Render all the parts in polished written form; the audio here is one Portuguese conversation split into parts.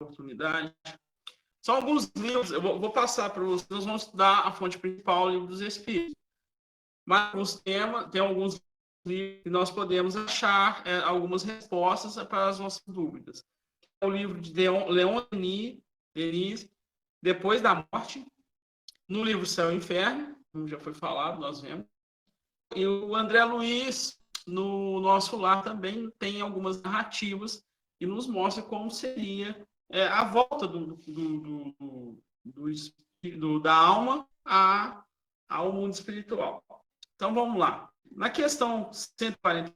oportunidade. São alguns livros, eu vou passar para vocês, nós vamos estudar a fonte principal, o Livro dos Espíritos. Mas tem alguns livros que nós podemos achar algumas respostas para as nossas dúvidas. O livro de Leon Denis, Depois da Morte, no livro Céu e Inferno, como já foi falado, nós vemos. E o André Luiz, no Nosso Lar, também tem algumas narrativas que nos mostra como seria a volta da alma ao mundo espiritual. Então, vamos lá. Na questão 149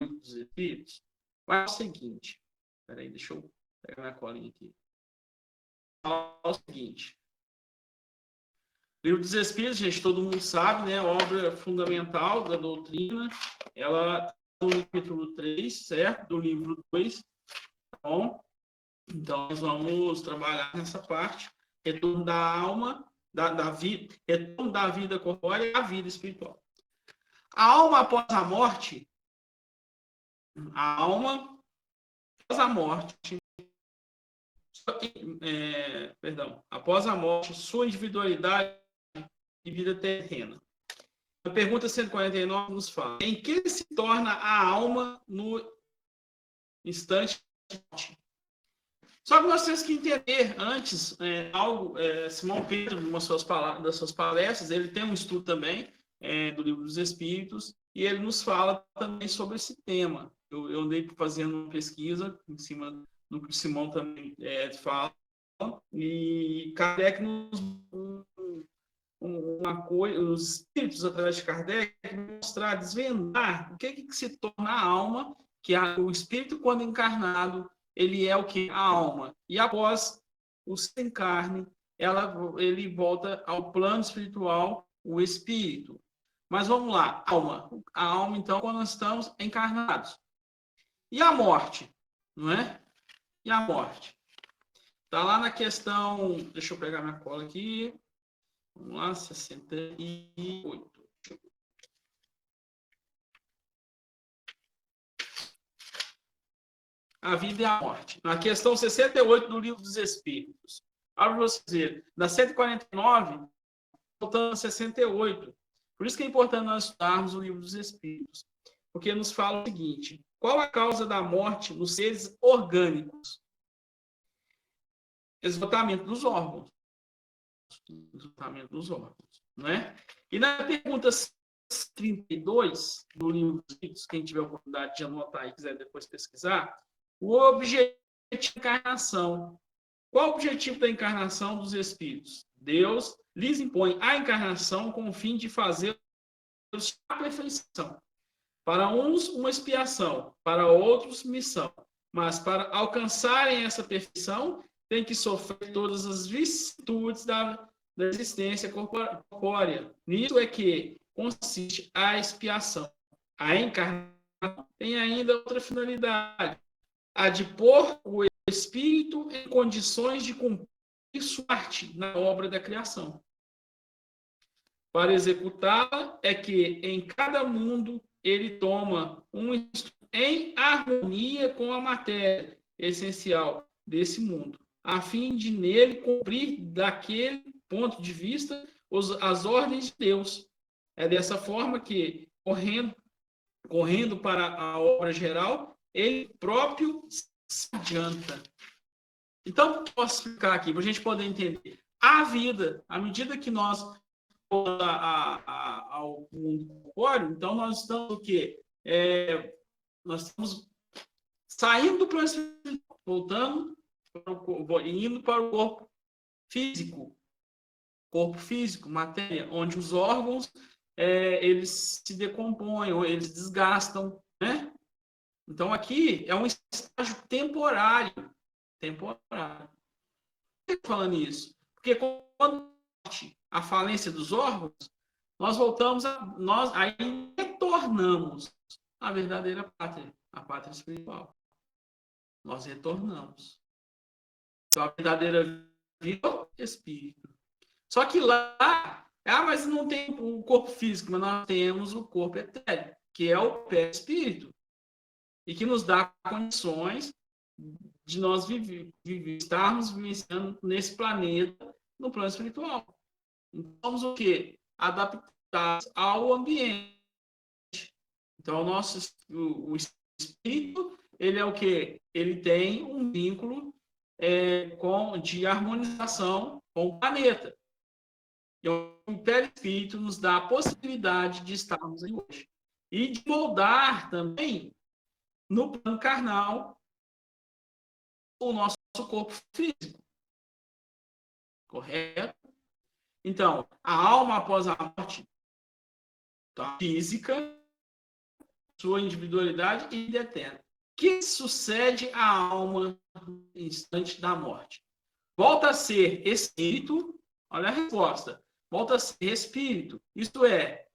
dos Espíritos, vai o seguinte. Espera aí, deixa eu pegar minha colinha aqui. Fala o seguinte. O Livro dos Espíritos, gente, todo mundo sabe, né? Obra fundamental da doutrina. Ela está no capítulo 3, certo? Do livro 2. Tá bom? Então, nós vamos trabalhar nessa parte. Retorno da alma, da vida, retorno da vida corpórea à vida espiritual. A alma após a morte, após a morte, sua individualidade e vida terrena. A pergunta 149 nos fala: em que se torna a alma no instante de morte? Só que nós temos que entender antes Simão Pedro, numa das suas palestras, ele tem um estudo também do Livro dos Espíritos, e ele nos fala também sobre esse tema. Eu andei fazendo uma pesquisa em cima do que o Simão também fala, e Kardec os espíritos, através de Kardec, mostrar, desvendar o que se torna a alma, que o espírito, quando encarnado, ele é o que? A alma. E após o desencarne, ele volta ao plano espiritual, o espírito. Mas vamos lá, alma. A alma, então, quando nós estamos encarnados. E a morte? Não é? E a morte? Está lá na questão... Deixa eu pegar minha cola aqui. Vamos lá, 68. A vida e a morte. Na questão 68 do Livro dos Espíritos. Para você ver, na 149, voltando a 68. Por isso que é importante nós estudarmos o Livro dos Espíritos. Porque nos fala o seguinte: qual a causa da morte nos seres orgânicos? Esgotamento dos órgãos. Esgotamento dos órgãos, não é? E na pergunta 32 do Livro dos Espíritos, quem tiver a oportunidade de anotar e quiser depois pesquisar, o objetivo da encarnação. Qual o objetivo da encarnação dos espíritos? Deus lhes impõe a encarnação com o fim de fazer a perfeição. Para uns, uma expiação, para outros, missão. Mas para alcançarem essa perfeição, tem que sofrer todas as vicissitudes da existência corpórea. Nisso é que consiste a expiação. A encarnação tem ainda outra finalidade: a de pôr o espírito em condições de cumprir sua parte na obra da criação. Para executá-la é que em cada mundo ele toma em harmonia com a matéria essencial desse mundo, a fim de nele cumprir daquele ponto de vista as ordens de Deus. É dessa forma que, correndo para a obra geral, ele próprio se adianta. Então, posso explicar aqui, para a gente poder entender. A vida, à medida que nós vamos ao mundo corpóreo, então nós estamos o quê? Nós estamos saindo do plano espiritual, voltando, indo para o corpo físico. Corpo físico, matéria, onde os órgãos eles se decompõem, ou eles desgastam, né? Então, aqui é um estágio temporário. Por que falando isso? Porque quando a falência dos órgãos, nós voltamos, nós aí retornamos à verdadeira pátria, a pátria espiritual. Nós retornamos. Então, a verdadeira vida é o espírito. Só que lá, mas não tem o corpo físico, mas nós temos o corpo etéreo, que é o pé espírito, e que nos dá condições de nós estarmos vivenciando nesse planeta, no plano espiritual. Então, somos o quê? Adaptados ao ambiente. Então, o espírito, ele é o quê? Ele tem um vínculo de harmonização com o planeta. E o perispírito nos dá a possibilidade de estarmos aí hoje. E de moldar também, no plano carnal, o nosso corpo físico. Correto? Então, a alma após a morte física, sua individualidade e eterna. O que sucede à alma no instante da morte? Volta a ser espírito, olha a resposta, volta a ser espírito, isto é,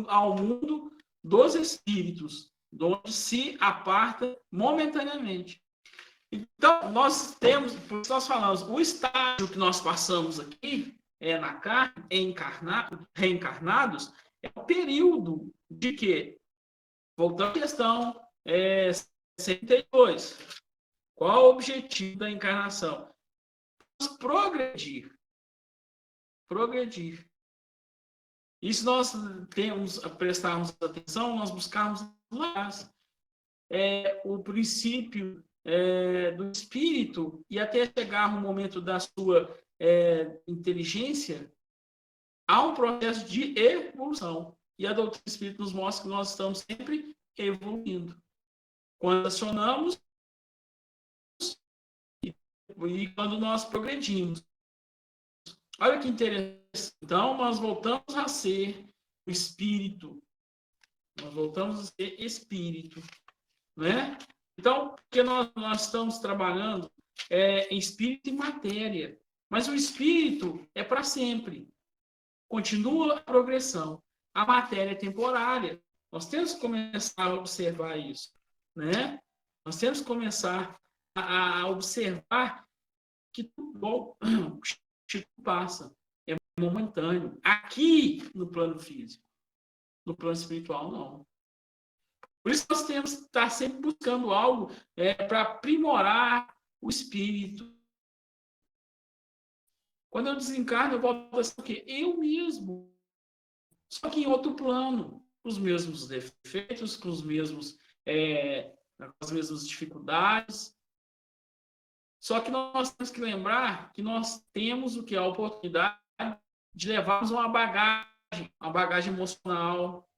ao mundo dos espíritos, onde se aparta momentaneamente. Então, nós temos, por isso nós falamos, o estágio que nós passamos aqui, na carne, reencarnados, é o período de quê? Voltando à questão 62. Qual o objetivo da encarnação? Progredir. Progredir. E se nós prestarmos atenção, nós buscarmos lá o princípio do espírito e até chegar no momento da sua inteligência, há um processo de evolução. E a doutrina do espírito nos mostra que nós estamos sempre evoluindo. Quando acionamos e quando nós progredimos. Olha que interessante. Então, nós voltamos a ser o espírito. Nós voltamos a ser espírito. Né? Então, porque nós estamos trabalhando em espírito e matéria. Mas o espírito é para sempre. Continua a progressão. A matéria é temporária. Nós temos que começar a observar isso. Né? Nós temos que começar a observar que tudo bom passa. É momentâneo. Aqui, no plano físico. No plano espiritual, não. Por isso nós temos que estar sempre buscando algo para aprimorar o espírito. Quando eu desencarno, eu volto a ser o quê? Eu mesmo. Só que em outro plano. Com os mesmos defeitos, com as mesmas dificuldades. Só que nós temos que lembrar que nós temos a oportunidade de levarmos uma bagagem emocional,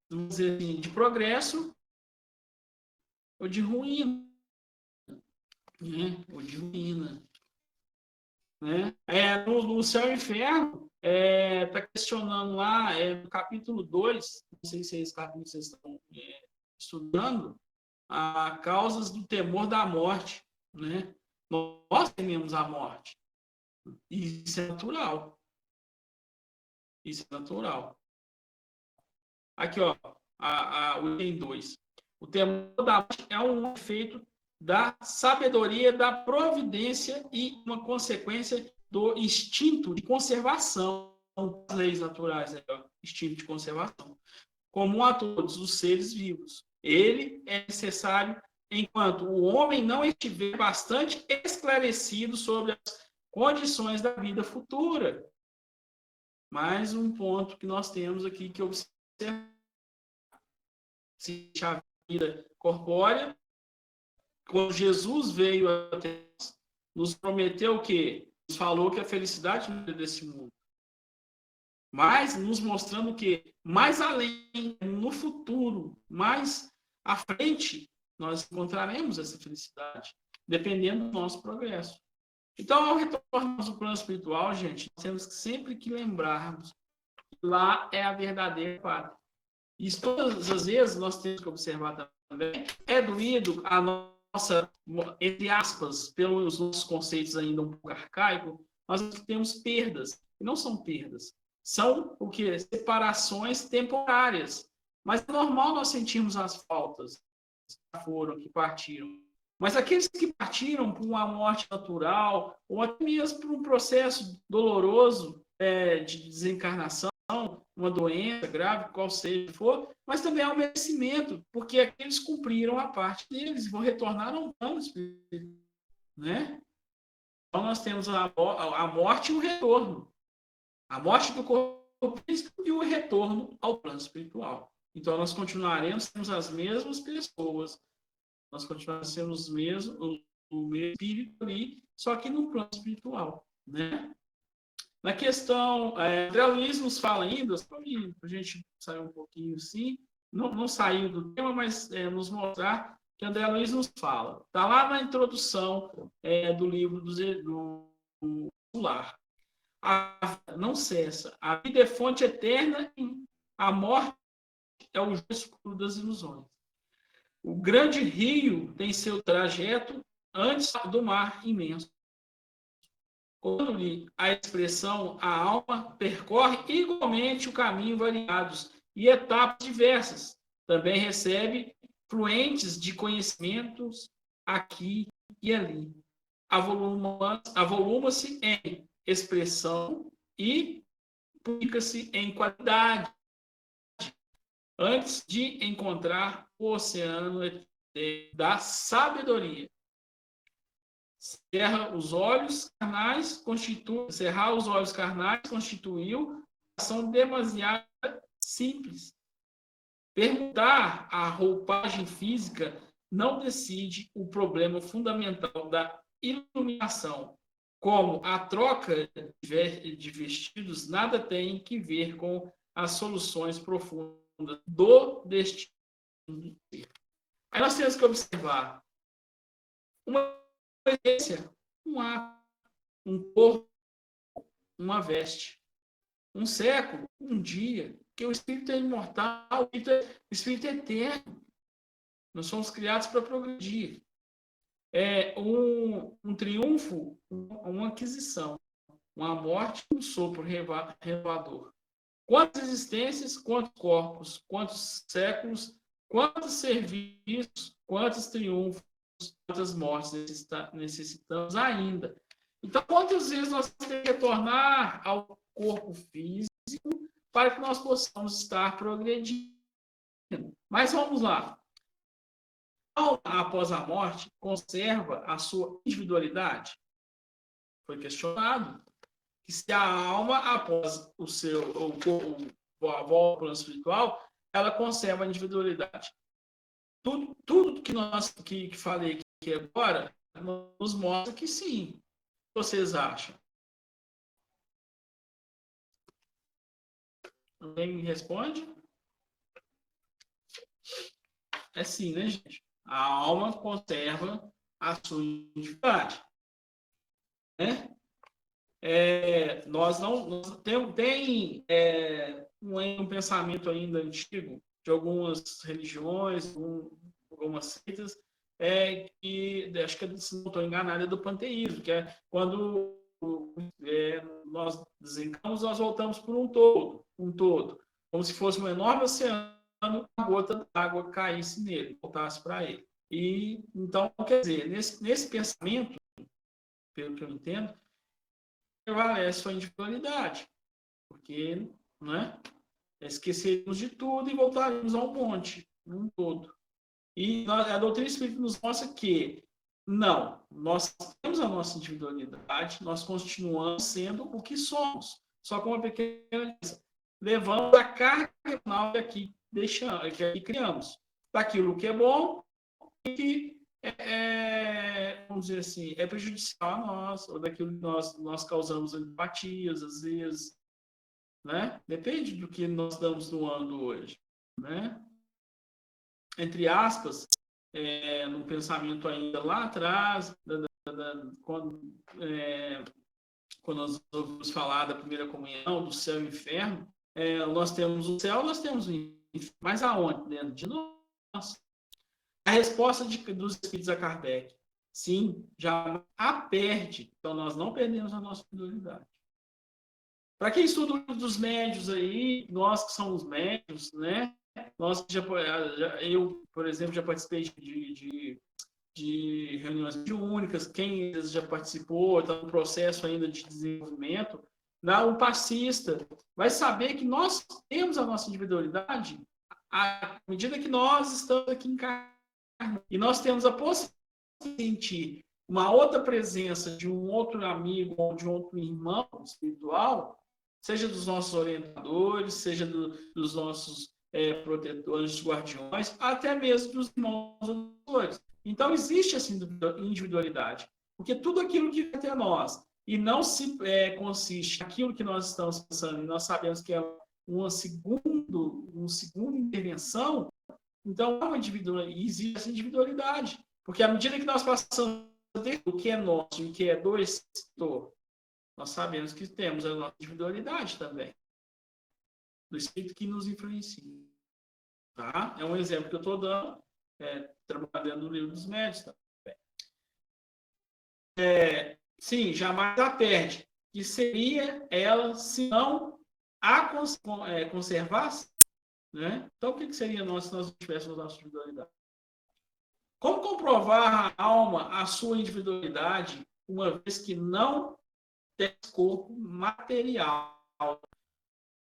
vamos dizer assim, de progresso ou de ruína. Né? Ou de ruína. Né? No Céu e Inferno, está questionando lá, no capítulo 2, não sei se é esse capítulo que vocês estão estudando, as causas do temor da morte. Né? Nós tememos a morte. Isso é natural. Isso é natural. Aqui, ó, o item 2. O temor da morte é um efeito da sabedoria, da providência e uma consequência do instinto de conservação. As leis naturais, instinto de conservação. Comum a todos os seres vivos. Ele é necessário enquanto o homem não estiver bastante esclarecido sobre as condições da vida futura. Mais um ponto que nós temos aqui que observar. Se a vida corpórea, quando Jesus veio até nós, nos prometeu o quê? Nos falou que a felicidade não é desse mundo. Mas nos mostrando que mais além, no futuro, mais à frente, nós encontraremos essa felicidade, dependendo do nosso progresso. Então, ao retornarmos ao plano espiritual, gente, nós temos sempre que lembrarmos que lá é a verdadeira pátria. E todas as vezes nós temos que observar também, é doído a nossa, entre aspas, pelos nossos conceitos ainda um pouco arcaicos, nós temos perdas. E não são perdas. São o quê? Separações temporárias. Mas é normal nós sentirmos as faltas que partiram. Mas aqueles que partiram por uma morte natural, ou até mesmo por um processo doloroso de desencarnação, uma doença grave, qual seja for, mas também há um merecimento, porque aqueles cumpriram a parte deles, vão retornar ao plano espiritual, né? Então nós temos a morte e o retorno. A morte do corpo físico e o retorno ao plano espiritual. Então nós continuaremos sendo as mesmas pessoas, nós continuaremos sendo o mesmo espírito ali, só que no plano espiritual, né? Na questão, André Luiz nos fala ainda, para a gente sair um pouquinho assim, não saiu do tema, mas nos mostrar que André Luiz nos fala. Está lá na introdução do livro do Lar. Não cessa. A vida é fonte eterna e a morte é o jogo escuro das ilusões. O grande rio tem seu trajeto antes do mar imenso. Quando-lhe a expressão, a alma percorre igualmente o caminho variados e etapas diversas. Também recebe fluentes de conhecimentos aqui e ali. Avoluma-se em expressão e publica-se em qualidade antes de encontrar o oceano da sabedoria. Cerrar os olhos carnais constituiu ação demasiado simples. Perguntar a roupagem física não decide o problema fundamental da iluminação. Como a troca de vestidos nada tem que ver com as soluções profundas do destino. Aí nós temos que observar uma essência, um ato, um corpo, uma veste, um século, um dia, que o espírito é imortal, o espírito é eterno. Nós somos criados para progredir. É um triunfo, uma aquisição, uma morte, um sopro renovador. Quantas existências, quantos corpos, quantos séculos, quantos serviços, quantos triunfos, quantas mortes necessitamos ainda. Então, quantas vezes nós temos que retornar ao corpo físico para que nós possamos estar progredindo? Mas vamos lá. A alma, após a morte, conserva a sua individualidade? Foi questionado. Que se a alma, após a volta ao plano espiritual, ela conserva a individualidade. Tudo que nós que falei aqui agora nos mostra que sim. O que vocês acham? Alguém me responde? É sim, né, gente? A alma conserva a sua individualidade. Né? Nós tem um pensamento ainda antigo de algumas religiões, algumas seitas, que acho que, se não estou enganado, é do panteísmo, que é quando nós desencarnamos, nós voltamos por um todo, como se fosse um enorme oceano, uma gota d'água caísse nele, voltasse para ele. E então, quer dizer, nesse pensamento, pelo que eu entendo, prevalece sua individualidade, porque, né, esqueceremos de tudo e voltaremos ao monte, num todo. E a doutrina espírita nos mostra que não, nós temos a nossa individualidade, nós continuamos sendo o que somos, só com uma pequena diferença. Levamos a carga final que aqui criamos, daquilo que é bom e que vamos dizer assim, é prejudicial a nós, ou daquilo que nós causamos antipatias, às vezes, né? Depende do que nós estamos doando hoje, né? Entre aspas, no pensamento ainda lá atrás, quando nós ouvimos falar da primeira comunhão, do céu e inferno, nós temos o céu, nós temos o inferno, mas aonde? Dentro de nós. A resposta dos espíritos a Kardec, sim, já a perde. Então, nós não perdemos a nossa individualidade. Para quem estuda o livro dos médios aí, nós que somos médios, né? Eu, por exemplo, já participei de reuniões mediúnicas. Quem já participou, está no processo ainda de desenvolvimento, O passista vai saber que nós temos a nossa individualidade à medida que nós estamos aqui encarnados. E nós temos a possibilidade de sentir uma outra presença de um outro amigo ou de um outro irmão espiritual, seja dos nossos orientadores, seja dos nossos protetores, guardiões, até mesmo dos irmãos orientadores. Então, existe essa individualidade. Porque tudo aquilo que vem até nós e não se consiste naquilo que nós estamos pensando, e nós sabemos que é uma segunda intervenção, então existe essa individualidade. Porque à medida que nós passamos o que é nosso e o que é do Espírito, nós sabemos que temos a nossa individualidade também. Do Espírito que nos influencia. Tá? É um exemplo que eu estou dando, trabalhando no livro dos médios também. Sim, jamais a perde. Que seria ela se não a conservasse? Né? Então, o que seria nós se nós não tivéssemos a nossa individualidade? Como comprovar a alma a sua individualidade, uma vez que não tem corpo material?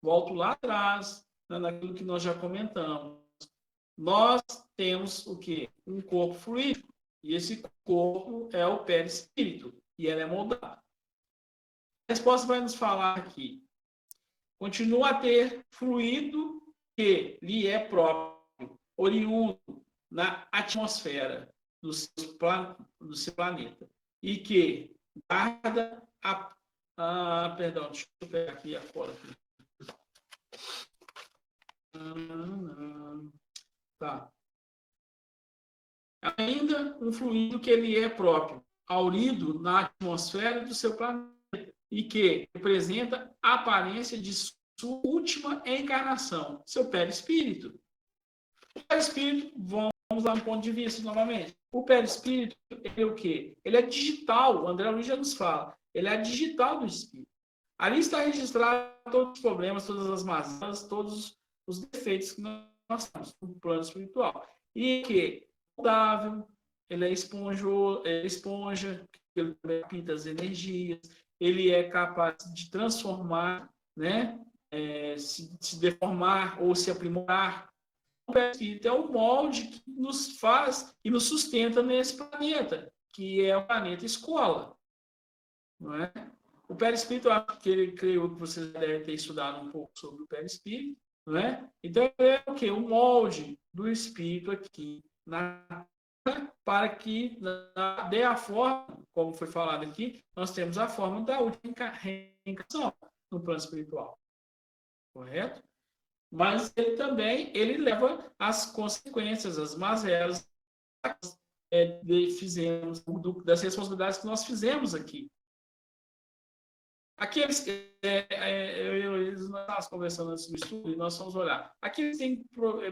Volto lá atrás, naquilo que nós já comentamos. Nós temos o quê? Um corpo fluídico. E esse corpo é o perispírito. E ele é moldado. A resposta vai nos falar aqui. Continua a ter fluido que lhe é próprio, oriundo na atmosfera do seu planeta. E que guarda perdão, deixa eu pegar aqui afora. Tá. Ainda um fluido que ele é próprio, aurido na atmosfera do seu planeta e que representa a aparência de sua última encarnação, seu perispírito. O perispírito, vamos lá no ponto de vista novamente. O perispírito é o quê? Ele é digital, o André Luiz já nos fala. Ele é digital do espírito. Ali está registrado todos os problemas, todas as mazelas, todos os defeitos que nós temos no plano espiritual. E que moldável, ele é esponja, ele pinta as energias, ele é capaz de transformar, né? Se deformar ou se aprimorar. O perispírito é o molde que nos faz e nos sustenta nesse planeta, que é o planeta escola. Não é? O perispírito, eu acho que ele creio que vocês devem ter estudado um pouco sobre o perispírito, não é? Então, é o quê? O molde do espírito aqui, para que dê a forma, como foi falado aqui, nós temos a forma da última reencarnação no plano espiritual. Correto? Mas ele também leva as consequências, as mazelas fizemos, das responsabilidades que nós fizemos aqui. Aqueles que nós estávamos conversando antes do estudo e nós vamos olhar. Aqueles que têm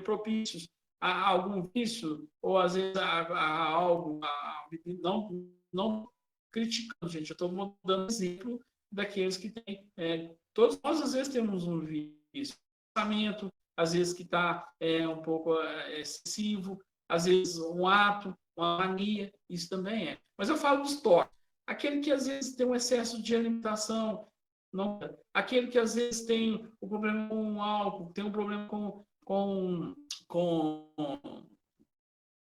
propícios a algum vício, ou às vezes a algo, não criticando, gente. Eu estou dando exemplo daqueles que têm. Todos nós, às vezes, temos um vício. Pensamento, às vezes, que está um pouco excessivo, às vezes, um ato, uma mania, isso também é. Mas eu falo dos toques. Aquele que às vezes tem um excesso de alimentação, aquele que às vezes tem um problema com o álcool, tem um problema com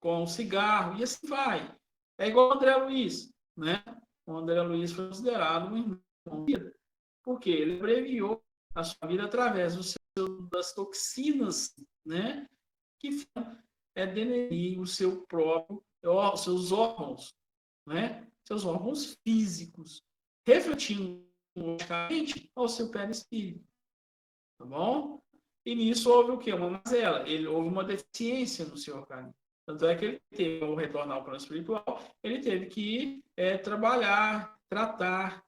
o cigarro, e assim vai. É igual o André Luiz, né? O André Luiz foi considerado um irmão de vida, porque ele abreviou a sua vida através das toxinas, né? Que denegrir os seus órgãos, né? Seus órgãos físicos, refletindo logicamente ao seu perispírito. Tá bom? E nisso houve o quê? Uma mazela. Houve uma deficiência no seu organismo. Tanto é que ele teve, ao retornar ao plano espiritual, ele teve que trabalhar, tratar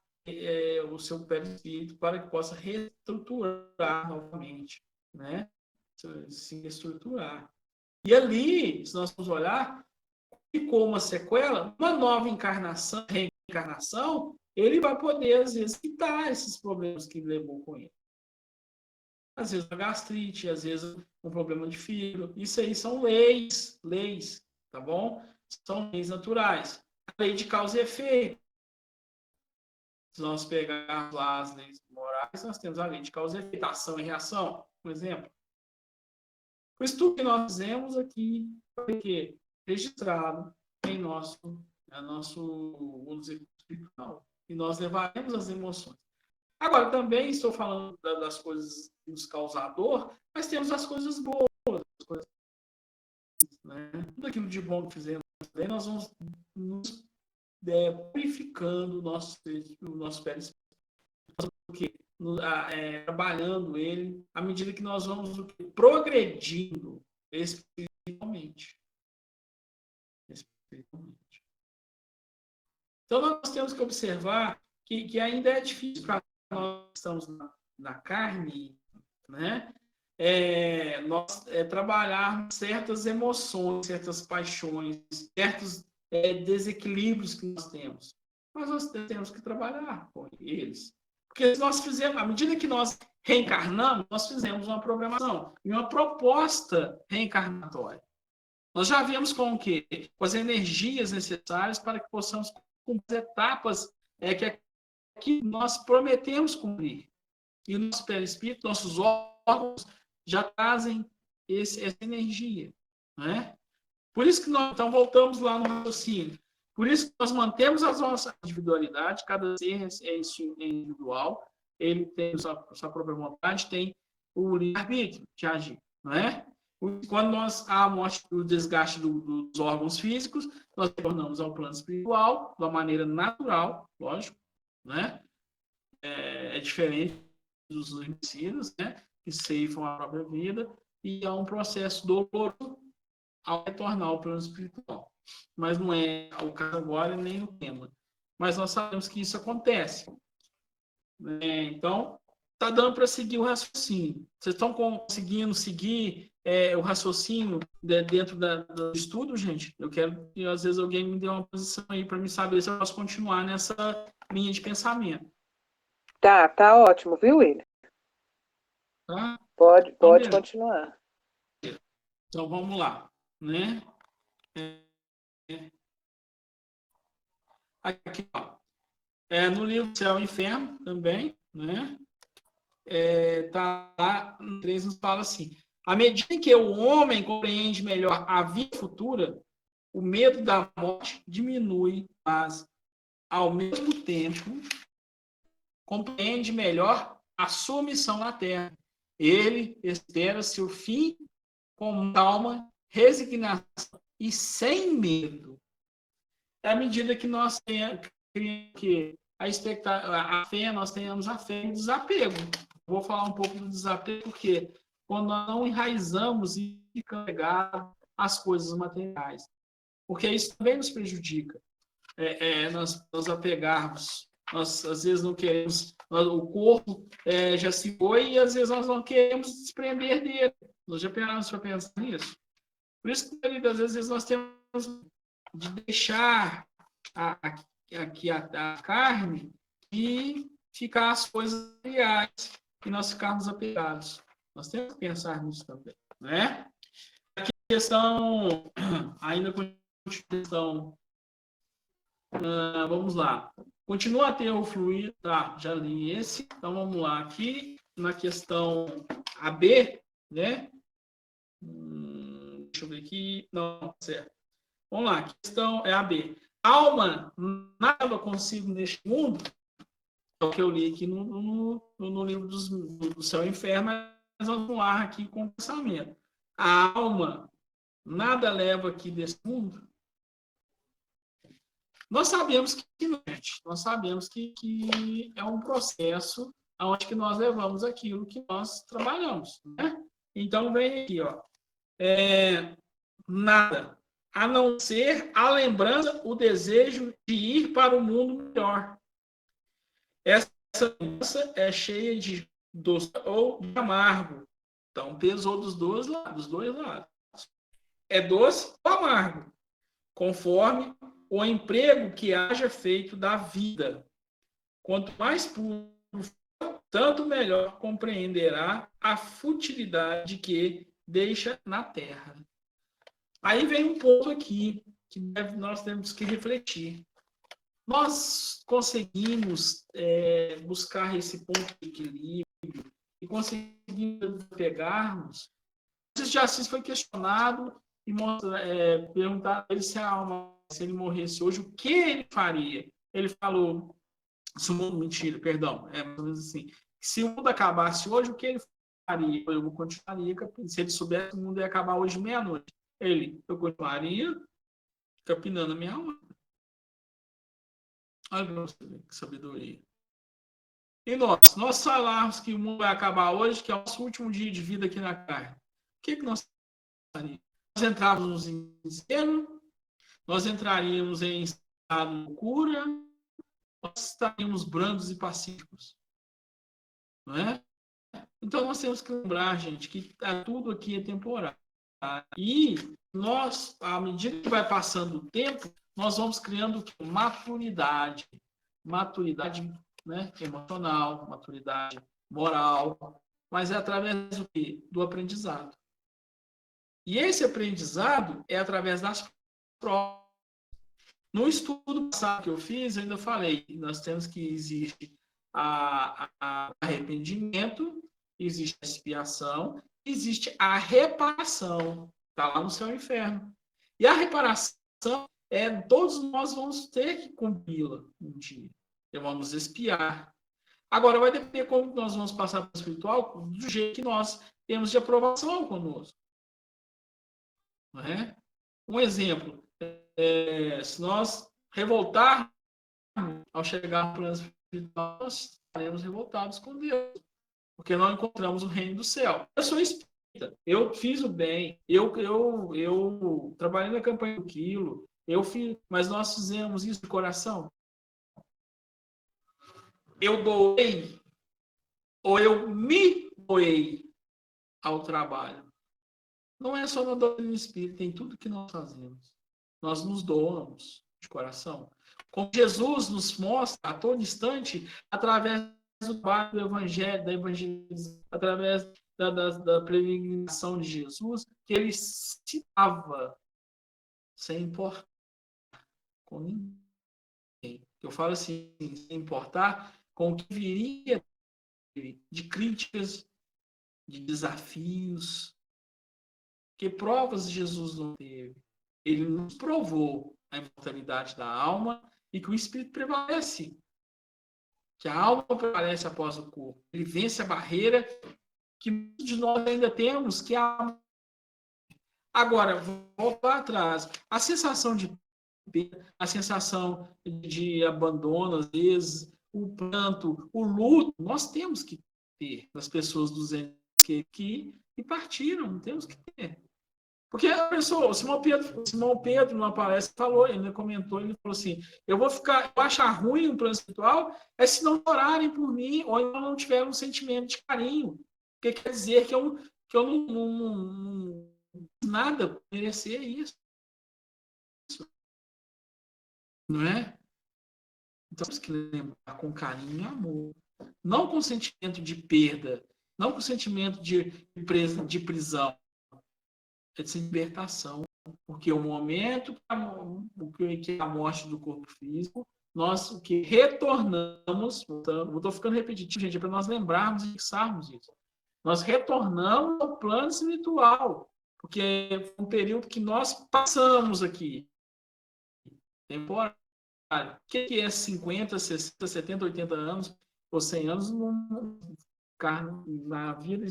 o seu perispírito para que possa reestruturar novamente, né? Se reestruturar. E ali, se nós formos olhar, ficou uma sequela, uma nova reencarnação, ele vai poder, às vezes, quitar esses problemas que levou com ele. Às vezes, uma gastrite, às vezes, um problema de fígado. Isso aí são leis, tá bom? São leis naturais. A lei de causa e efeito. Se nós pegarmos lá as leis morais, nós temos a lei de causa e efeito, ação e reação, por exemplo. O estudo que nós fizemos aqui foi que registrado em nosso espiritual. E nós levaremos as emoções. Agora, também estou falando das coisas dos causadores, mas temos as coisas boas, as coisas, né? Tudo aquilo de bom que fizemos, nós vamos nos purificando o nosso perispírito, trabalhando ele à medida que nós vamos progredindo espiritualmente. Então, nós temos que observar que ainda é difícil para nós que estamos na carne, né? Nós trabalharmos certas emoções, certas paixões, certos desequilíbrios que nós temos. Mas nós temos que trabalhar com eles. Porque nós fizemos, à medida que nós reencarnamos, nós fizemos uma programação e uma proposta reencarnatória. Nós já vimos com o quê? Com as energias necessárias para que possamos cumprir as etapas que nós prometemos cumprir. E o nosso perispírito, nossos órgãos já trazem essa energia. Né? Por isso que nós, então, voltamos lá no raciocínio. Por isso que nós mantemos a nossa individualidade, cada ser é individual, ele tem sua própria vontade, tem o livre-arbítrio de agir. Não é? Quando nós há a morte, o desgaste dos órgãos físicos, nós retornamos ao plano espiritual, de uma maneira natural, lógico, né? É diferente dos homicidas, né? Que ceifam a própria vida, e há um processo doloroso ao retornar ao plano espiritual. Mas não é o caso agora, nem o tema. Mas nós sabemos que isso acontece. Então, está dando para seguir o raciocínio. Vocês estão conseguindo seguir o raciocínio dentro do estudo, gente? Eu quero que, às vezes, alguém me dê uma posição aí para me saber se eu posso continuar nessa linha de pensamento. Tá ótimo, viu, William? Tá? Pode Então, continuar. Então, vamos lá, né? Aqui, ó. No livro Céu e Inferno, também, né? Tá lá, no 3 nos fala assim: à medida que o homem compreende melhor a vida futura, o medo da morte diminui, mas, ao mesmo tempo, compreende melhor a sua missão na Terra. Ele espera seu fim com calma, resignação e sem medo. À medida que nós temos que a fé, nós tenhamos a fé e o desapego. Vou falar um pouco do desapego, porque quando nós não enraizamos e ficamos ligados às coisas materiais. Porque isso também nos prejudica. Nós apegarmos. Nós, às vezes, não queremos... o corpo já se foi e, às vezes, nós não queremos desprender dele. Nós já paramos para pensar nisso. Por isso que, às vezes, nós temos de deixar aqui a carne e ficar as coisas reais e nós ficarmos apegados. Nós temos que pensar nisso também, né? Aqui a questão, ainda questão, vamos lá. Continua a ter o fluido, tá? Já li esse. Então vamos lá. Aqui na questão AB, né? Deixa eu ver aqui. Não, certo. Vamos lá. A questão é AB. Alma nada consigo neste mundo, é o que eu li aqui no livro do Céu e Inferno, mas vamos lá aqui com o pensamento. A alma nada leva aqui desse mundo? Nós sabemos que não, gente. Nós sabemos que é um processo onde que nós levamos aquilo que nós trabalhamos, né? Então, vem aqui, ó. Nada. A não ser a lembrança, o desejo de ir para o mundo melhor. Essa lembrança é cheia de doce ou de amargo. Então, pesou dos dois lados. É doce ou amargo, conforme o emprego que haja feito da vida. Quanto mais puro for, tanto melhor compreenderá a futilidade que deixa na terra. Aí vem um ponto aqui que nós temos que refletir. nós conseguimos buscar esse ponto de equilíbrio e conseguimos pegarmos. Francisco de Assis foi questionado e perguntar a ele se a alma, se ele morresse hoje, o que ele faria? Ele falou, mentira, perdão, mais ou menos assim, se o mundo acabasse hoje, o que ele faria? Eu continuaria, se ele soubesse que o mundo ia acabar hoje meia-noite. Eu continuaria capinando a minha alma. Olha para você ver que sabedoria. E nós falarmos que o mundo vai acabar hoje, que é o nosso último dia de vida aqui na carne, o que nós faríamos? Nós entrávamos em desespero, nós entraríamos em estado de loucura, nós estaríamos brandos e pacíficos. Não é? Então nós temos que lembrar, gente, que tudo aqui é temporário. E nós, à medida que vai passando o tempo, nós vamos criando maturidade. Maturidade, né, emocional, maturidade moral, mas é através do quê? Do aprendizado. E esse aprendizado é através das provas. No estudo passado que eu fiz, eu ainda falei, nós temos que existe arrependimento, existe a expiação, existe a reparação. Está lá no céu e inferno. E a reparação todos nós vamos ter que cumpri-la um dia. Então, vamos expiar. Agora, vai depender como nós vamos passar para o espiritual, do jeito que nós temos de aprovação conosco. Não é? Um exemplo, se nós revoltarmos ao chegar no plano espiritual, nós estaremos revoltados com Deus, porque não encontramos o reino do céu. Eu sou espírita, eu fiz o bem, eu trabalhei na campanha do quilo, mas nós fizemos isso de coração. Eu doei, ou eu me doei ao trabalho. Não é só na doutrina espírita, tem tudo que nós fazemos. Nós nos doamos de coração. Como Jesus nos mostra a todo instante, através do trabalho do evangelho, da evangelização, através da peregrinação de Jesus, que ele se dava sem importar com ninguém. Eu falo assim, sem importar com o que viria de críticas, de desafios, que provas Jesus não teve. Ele nos provou a imortalidade da alma e que o espírito prevalece. Que a alma prevalece após o corpo. Ele vence a barreira que muitos de nós ainda temos, que é a... Agora, voltar atrás. A sensação de perda, a sensação de abandono, às vezes, o pranto, o luto, nós temos que ter das pessoas dos entes que partiram, temos que ter. Porque a pessoa, o Simão Pedro numa palestra falou, ele comentou, ele falou assim, eu achar ruim um plano espiritual se não orarem por mim ou não tiver um sentimento de carinho. Porque quer dizer que eu não nada merecer isso. Não é? Então temos que lembrar com carinho e amor. Não com sentimento de perda, não com sentimento de prisão. É de libertação, porque o momento que a morte do corpo físico, nós o que retornamos, estou ficando repetitivo, gente, é para nós lembrarmos e fixarmos isso. Nós retornamos ao plano espiritual, porque é um período que nós passamos aqui, temporário. O que é 50, 60, 70, 80 anos ou 100 anos na vida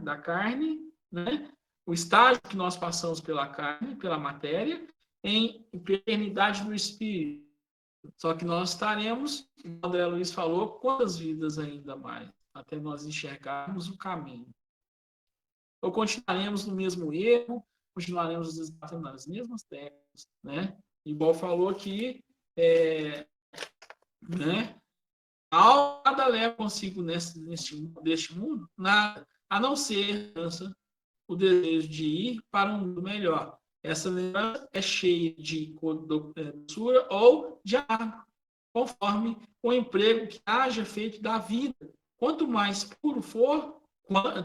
da carne, né? O estágio que nós passamos pela carne, pela matéria, em eternidade do espírito. Só que nós estaremos, como o André Luiz falou, quantas vidas ainda mais, até nós enxergarmos o caminho. Ou continuaremos no mesmo erro, continuaremos desbatendo nas mesmas técnicas, né? Igual falou aqui, né? Nada leva consigo neste mundo, nada, a não ser o desejo de ir para um mundo melhor. Essa lembrança é cheia de doçura ou de amargo, conforme o emprego que haja feito da vida. Quanto mais puro for,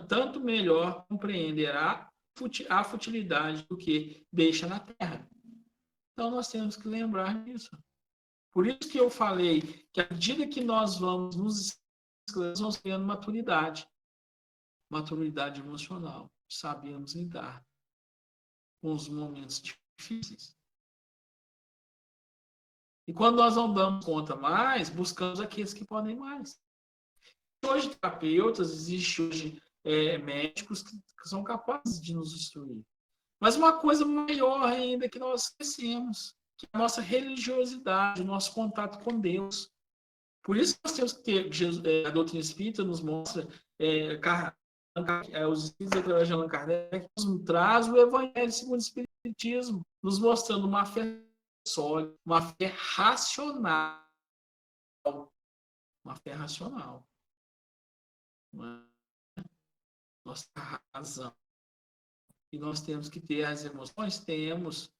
tanto melhor compreenderá a futilidade do que deixa na terra. Então, nós temos que lembrar disso. Por isso que eu falei que à medida que nós vamos nos esclarecendo, vamos ganhando maturidade emocional. Sabemos lidar com os momentos difíceis. E quando nós não damos conta mais, buscamos aqueles que podem mais. Hoje, terapeutas, existe hoje médicos que são capazes de nos instruir. Mas uma coisa maior ainda que nós esquecemos, que é a nossa religiosidade, o nosso contato com Deus. Por isso nós temos que ter, a doutrina espírita nos mostra, os espíritos através de Allan Kardec, nos traz o Evangelho segundo o Espiritismo, nos mostrando uma fé sólida, uma fé racional. Uma fé racional. Nossa razão. E nós temos que ter as emoções, temos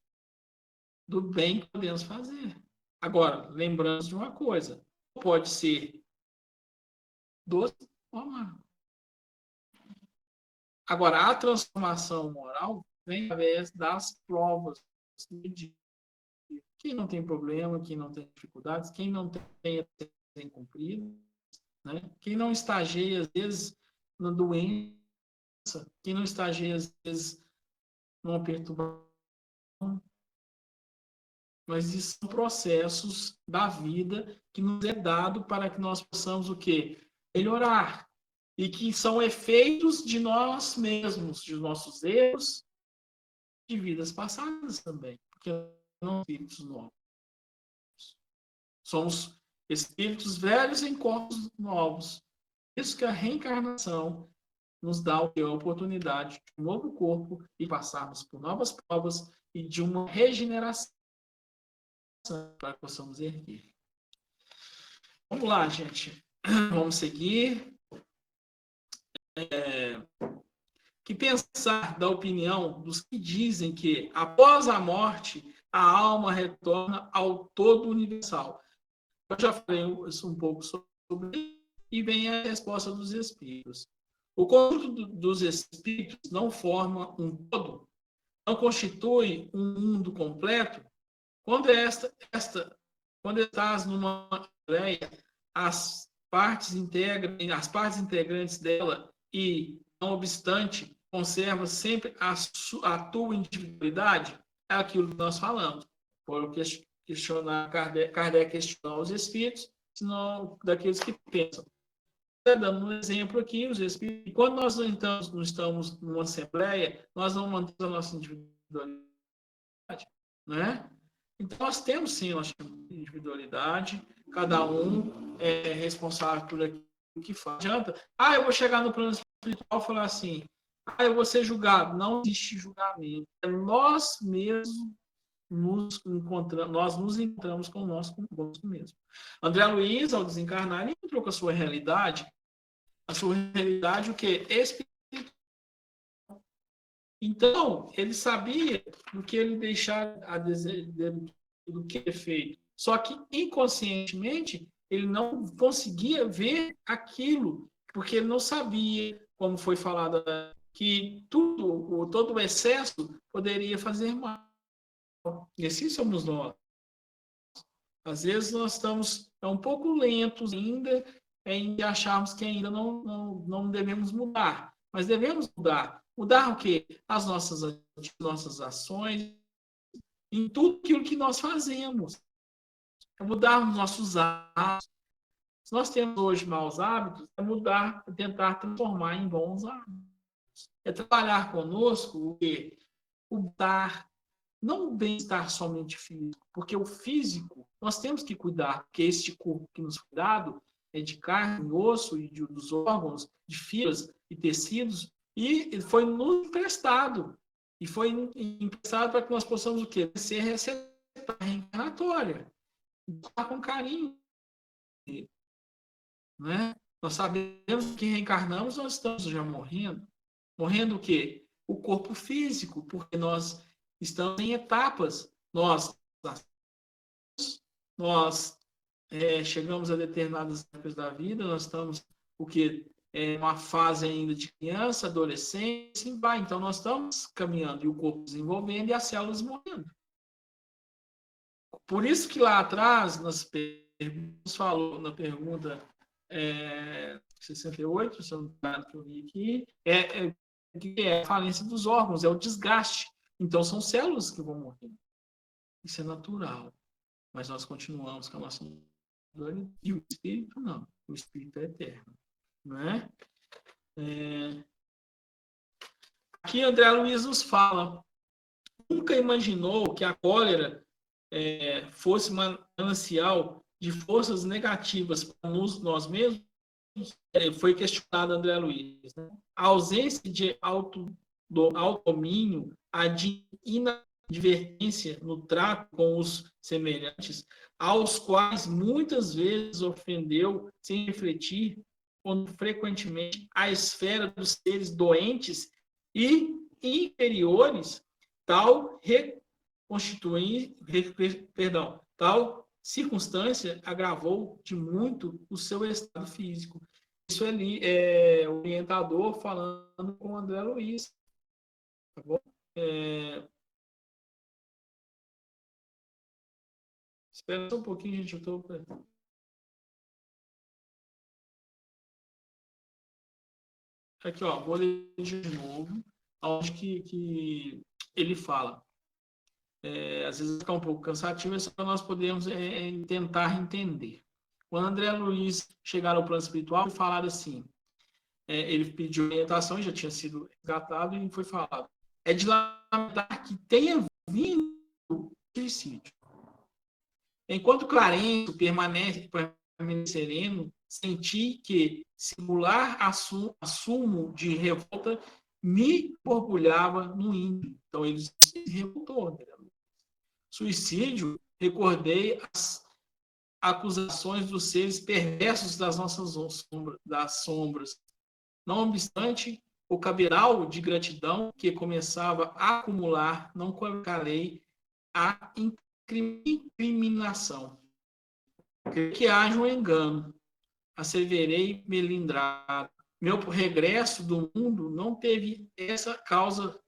do bem que podemos fazer. Agora, lembrando de uma coisa, pode ser doce ou amargo. Agora, a transformação moral vem através das provas. Quem não tem problema, quem não tem dificuldades, quem não tem cumprido, né? Quem não estageia, às vezes, na doença, quem não estageia, às vezes, numa perturbação. Mas isso são processos da vida que nos é dado para que nós possamos o quê? Melhorar. E que são efeitos de nós mesmos, de nossos erros, de vidas passadas também. Porque não são espíritos novos. Somos espíritos velhos em corpos novos. Isso que a reencarnação nos dá a oportunidade de um novo corpo e passarmos por novas provas e de uma regeneração para que possamos erguer. Vamos lá, gente. Vamos seguir. Que pensar da opinião dos que dizem que, após a morte, a alma retorna ao todo universal? Eu já falei um pouco sobre isso, e vem a resposta dos espíritos. O conjunto dos espíritos não forma um todo, não constitui um mundo completo. Quando estás numa ideia, as partes integrantes dela e, não obstante, conserva sempre a tua individualidade, é aquilo que nós falamos. Por questionar Kardec questionar os espíritos, senão daqueles que pensam. Dando um exemplo aqui, os espíritos, quando nós não estamos numa assembleia, nós não mantemos a nossa individualidade, né? Então, nós temos, sim, nossa individualidade, cada um é responsável por aquilo que faz. Não adianta, eu vou chegar no plano espiritual e falar assim, eu vou ser julgado. Não existe julgamento. É nós mesmos nos encontramos com o nosso mesmo. André Luiz, ao desencarnar, ele encontrou com a sua realidade, o quê? Espiritual. Então, ele sabia do que ele deixar a desejo do que é feito. Só que, inconscientemente, ele não conseguia ver aquilo, porque ele não sabia, como foi falado, que todo o excesso poderia fazer mal. E assim somos nós. Às vezes nós estamos um pouco lentos ainda em acharmos que ainda não devemos mudar. Mas devemos mudar. Mudar o quê? As nossas ações, em tudo aquilo que nós fazemos. Mudar os nossos hábitos. Se nós temos hoje maus hábitos, é mudar, tentar transformar em bons hábitos. É trabalhar conosco o quê? O dar. Não o bem-estar somente físico, porque o físico nós temos que cuidar, porque este corpo que nos foi dado é de carne, osso e dos órgãos, de fibras e tecidos, e foi nos emprestado. E foi emprestado para que nós possamos o quê? Ser receptável reencarnatória. Estar com carinho. Né? Nós sabemos que reencarnamos, nós estamos já morrendo. Morrendo o quê? O corpo físico, porque nós estamos em etapas. Nós chegamos a determinadas etapas da vida, nós estamos uma fase ainda de criança, adolescente, assim vai. Então, nós estamos caminhando e o corpo desenvolvendo e as células morrendo. Por isso que lá atrás, nas perguntas, falou na pergunta 68, se eu não me engano, que eu vi aqui, que é a falência dos órgãos, é o desgaste. Então, são células que vão morrer. Isso é natural. Mas nós continuamos com a nossa glória, e o espírito não. O espírito é eterno. Não é? Aqui André Luiz nos fala: nunca imaginou que a cólera fosse manancial de forças negativas para nós mesmos? Foi questionado André Luiz. Né? A ausência de autodomínio, a de inadvertência no trato com os semelhantes, aos quais muitas vezes ofendeu sem refletir, quando frequentemente a esfera dos seres doentes e inferiores, tal circunstância agravou de muito o seu estado físico. Isso ali é o orientador falando com o André Luiz. Tá bom? Espera só um pouquinho, gente. Eu estou... Aqui, ó, vou ler de novo, onde que ele fala. Às vezes fica um pouco cansativo, é só para nós podermos tentar entender. Quando André Luiz chegar ao plano espiritual, foi falado assim, ele pediu orientação, já tinha sido resgatado, e foi falado: é de lamentar que tenha vindo o suicídio. Enquanto Clarencio permanece sereno, senti que singular assumo de revolta me borbulhava no íntimo. Então ele se revoltou. Né? Suicídio, recordei as acusações dos seres perversos das nossas sombras. Não obstante, o cabedal de gratidão que começava a acumular, não calei a incriminação. Creio que haja um engano. Asseverei melindrado. Meu regresso do mundo não teve essa causa.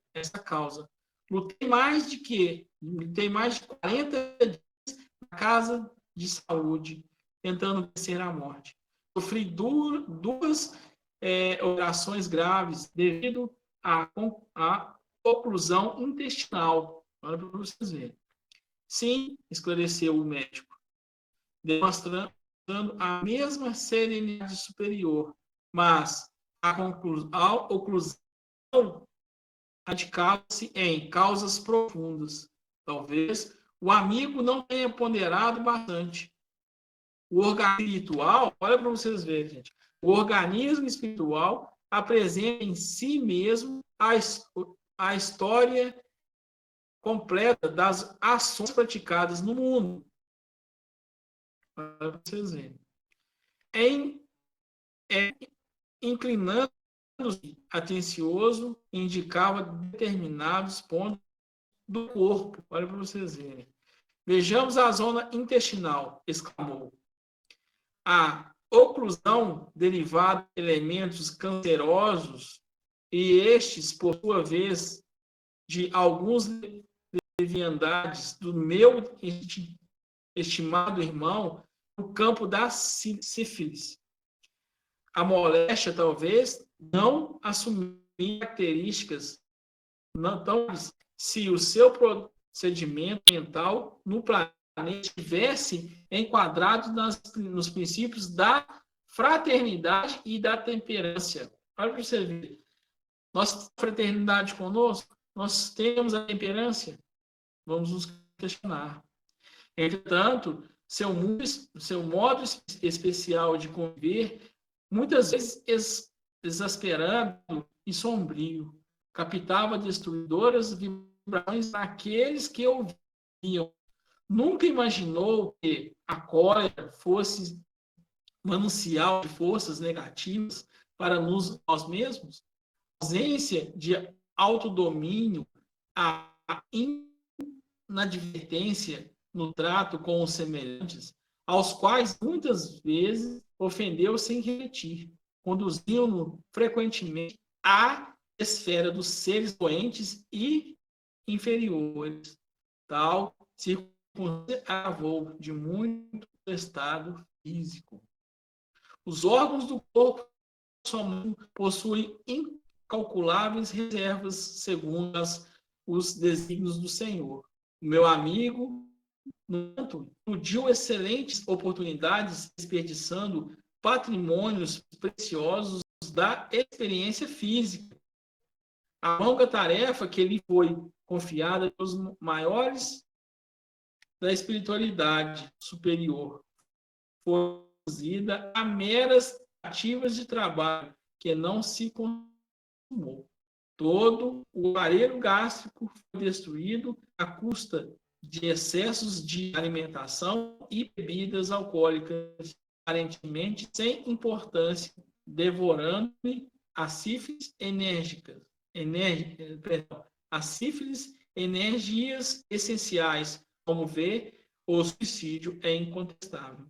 Lutei mais de 40 dias na casa de saúde, tentando vencer a morte. Sofri duas operações graves devido à oclusão intestinal. Olha para vocês verem. Sim, esclareceu o médico, demonstrando a mesma serenidade superior, mas a oclusão radicava-se em causas profundas. Talvez o amigo não tenha ponderado bastante. O organismo espiritual, olha para vocês verem, gente, o organismo espiritual apresenta em si mesmo a história completa das ações praticadas no mundo. Para vocês verem. Inclinando-se atencioso, indicava determinados pontos do corpo. Olha para vocês verem. Vejamos a zona intestinal, exclamou. A oclusão derivada de elementos cancerosos e estes, por sua vez, de alguns leviandades do meu estimado irmão no campo da sífilis. A moléstia, talvez, não assumir características não tão se o seu procedimento mental no planeta estivesse enquadrado nos princípios da fraternidade e da temperância. Olha para você ver. Nós temos fraternidade conosco? Nós temos a temperância? Vamos nos questionar. Entretanto, seu modo especial de conviver, muitas vezes exasperado e sombrio, captava destruidoras vibrações naqueles que ouviam. Nunca imaginou que a cólera fosse manancial de forças negativas para nós mesmos? A ausência de autodomínio, a inadvertência no trato com os semelhantes, aos quais muitas vezes ofendeu sem refletir, conduziam-no frequentemente à esfera dos seres doentes e inferiores. Tal agravou de muito estado físico. Os órgãos do corpo possuem incalculáveis reservas segundo os desígnios do Senhor. O meu amigo, no entanto, iludiu excelentes oportunidades, desperdiçando patrimônios preciosos da experiência física. A longa tarefa que lhe foi confiada pelos maiores da espiritualidade superior foi reduzida a meras tentativas de trabalho que não se consumou. Todo o aparelho gástrico foi destruído à custa de excessos de alimentação e bebidas alcoólicas, aparentemente sem importância, devorando-me a sífilis energias essenciais. Como vê, o suicídio é incontestável.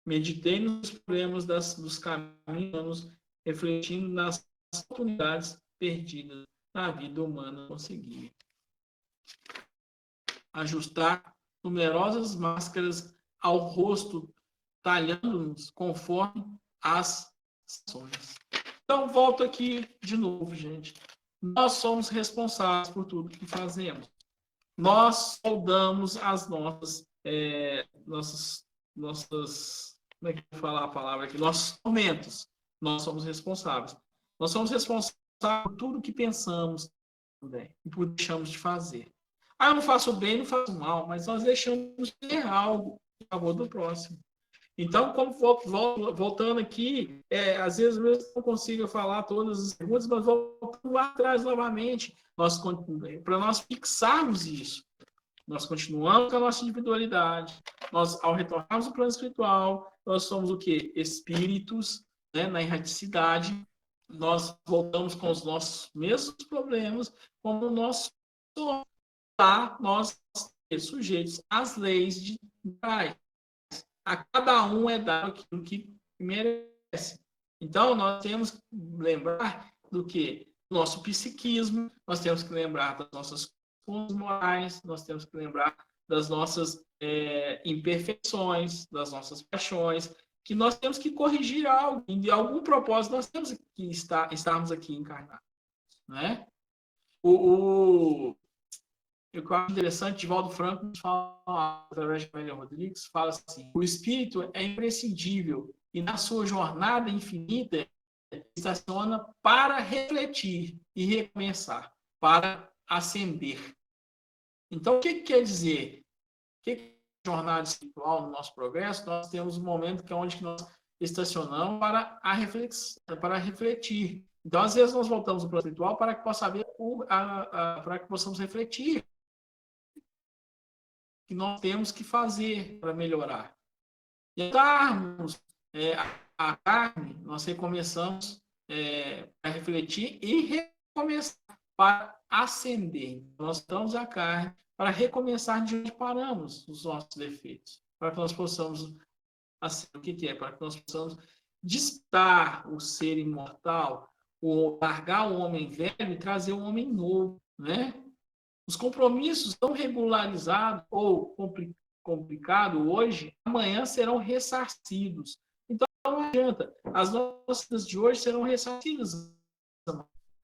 Meditei nos problemas dos caminhos, refletindo nas oportunidades perdidas na vida humana. Consegui ajustar numerosas máscaras ao rosto, talhando-nos conforme as ações. Então, volto aqui de novo, gente. Nós somos responsáveis por tudo que fazemos. Nós soldamos as nossas como é que eu vou falar a palavra aqui? Nossos tormentos. Nós somos responsáveis. Nós somos responsáveis por tudo que pensamos também e por deixamos de fazer. Eu não faço bem, não faço mal, mas nós deixamos de ter algo em favor do próximo. Então, como voltando aqui, às vezes eu não consigo falar todas as perguntas, mas voltando lá atrás novamente, para nós fixarmos isso. Nós continuamos com a nossa individualidade. Nós, ao retornarmos ao plano espiritual, nós somos o quê? Espíritos, né, na erraticidade. Nós voltamos com os nossos mesmos problemas, como nós somos lá, nós sujeitos às leis de trás. A cada um é dado aquilo que merece. Então, nós temos que lembrar do que? Nosso psiquismo, nós temos que lembrar das nossas morais, nós temos que lembrar das nossas imperfeições, das nossas paixões, que nós temos que corrigir algo, de algum propósito nós temos que estarmos aqui encarnados, né? O que eu acho interessante, Divaldo Franco fala, através de Amélia Rodrigues, fala assim: o espírito é imprescindível e na sua jornada infinita estaciona para refletir e recomeçar, para ascender. Então, o que quer dizer? O que é jornada espiritual no nosso progresso? Nós temos um momento que é onde nós estacionamos para refletir. Então, às vezes, nós voltamos para o espiritual para que para que possamos refletir o que nós temos que fazer para melhorar. E darmos a carne, nós recomeçamos a refletir e recomeçar para ascender. Nós estamos a carne para recomeçar de onde paramos os nossos defeitos, para que nós possamos, assim, o que é? Para que nós possamos distar o ser imortal, largar o homem velho e trazer um homem novo, né? Os compromissos tão regularizados ou complicados hoje, amanhã serão ressarcidos. Então, não adianta. As nossas vidas de hoje serão ressarcidas.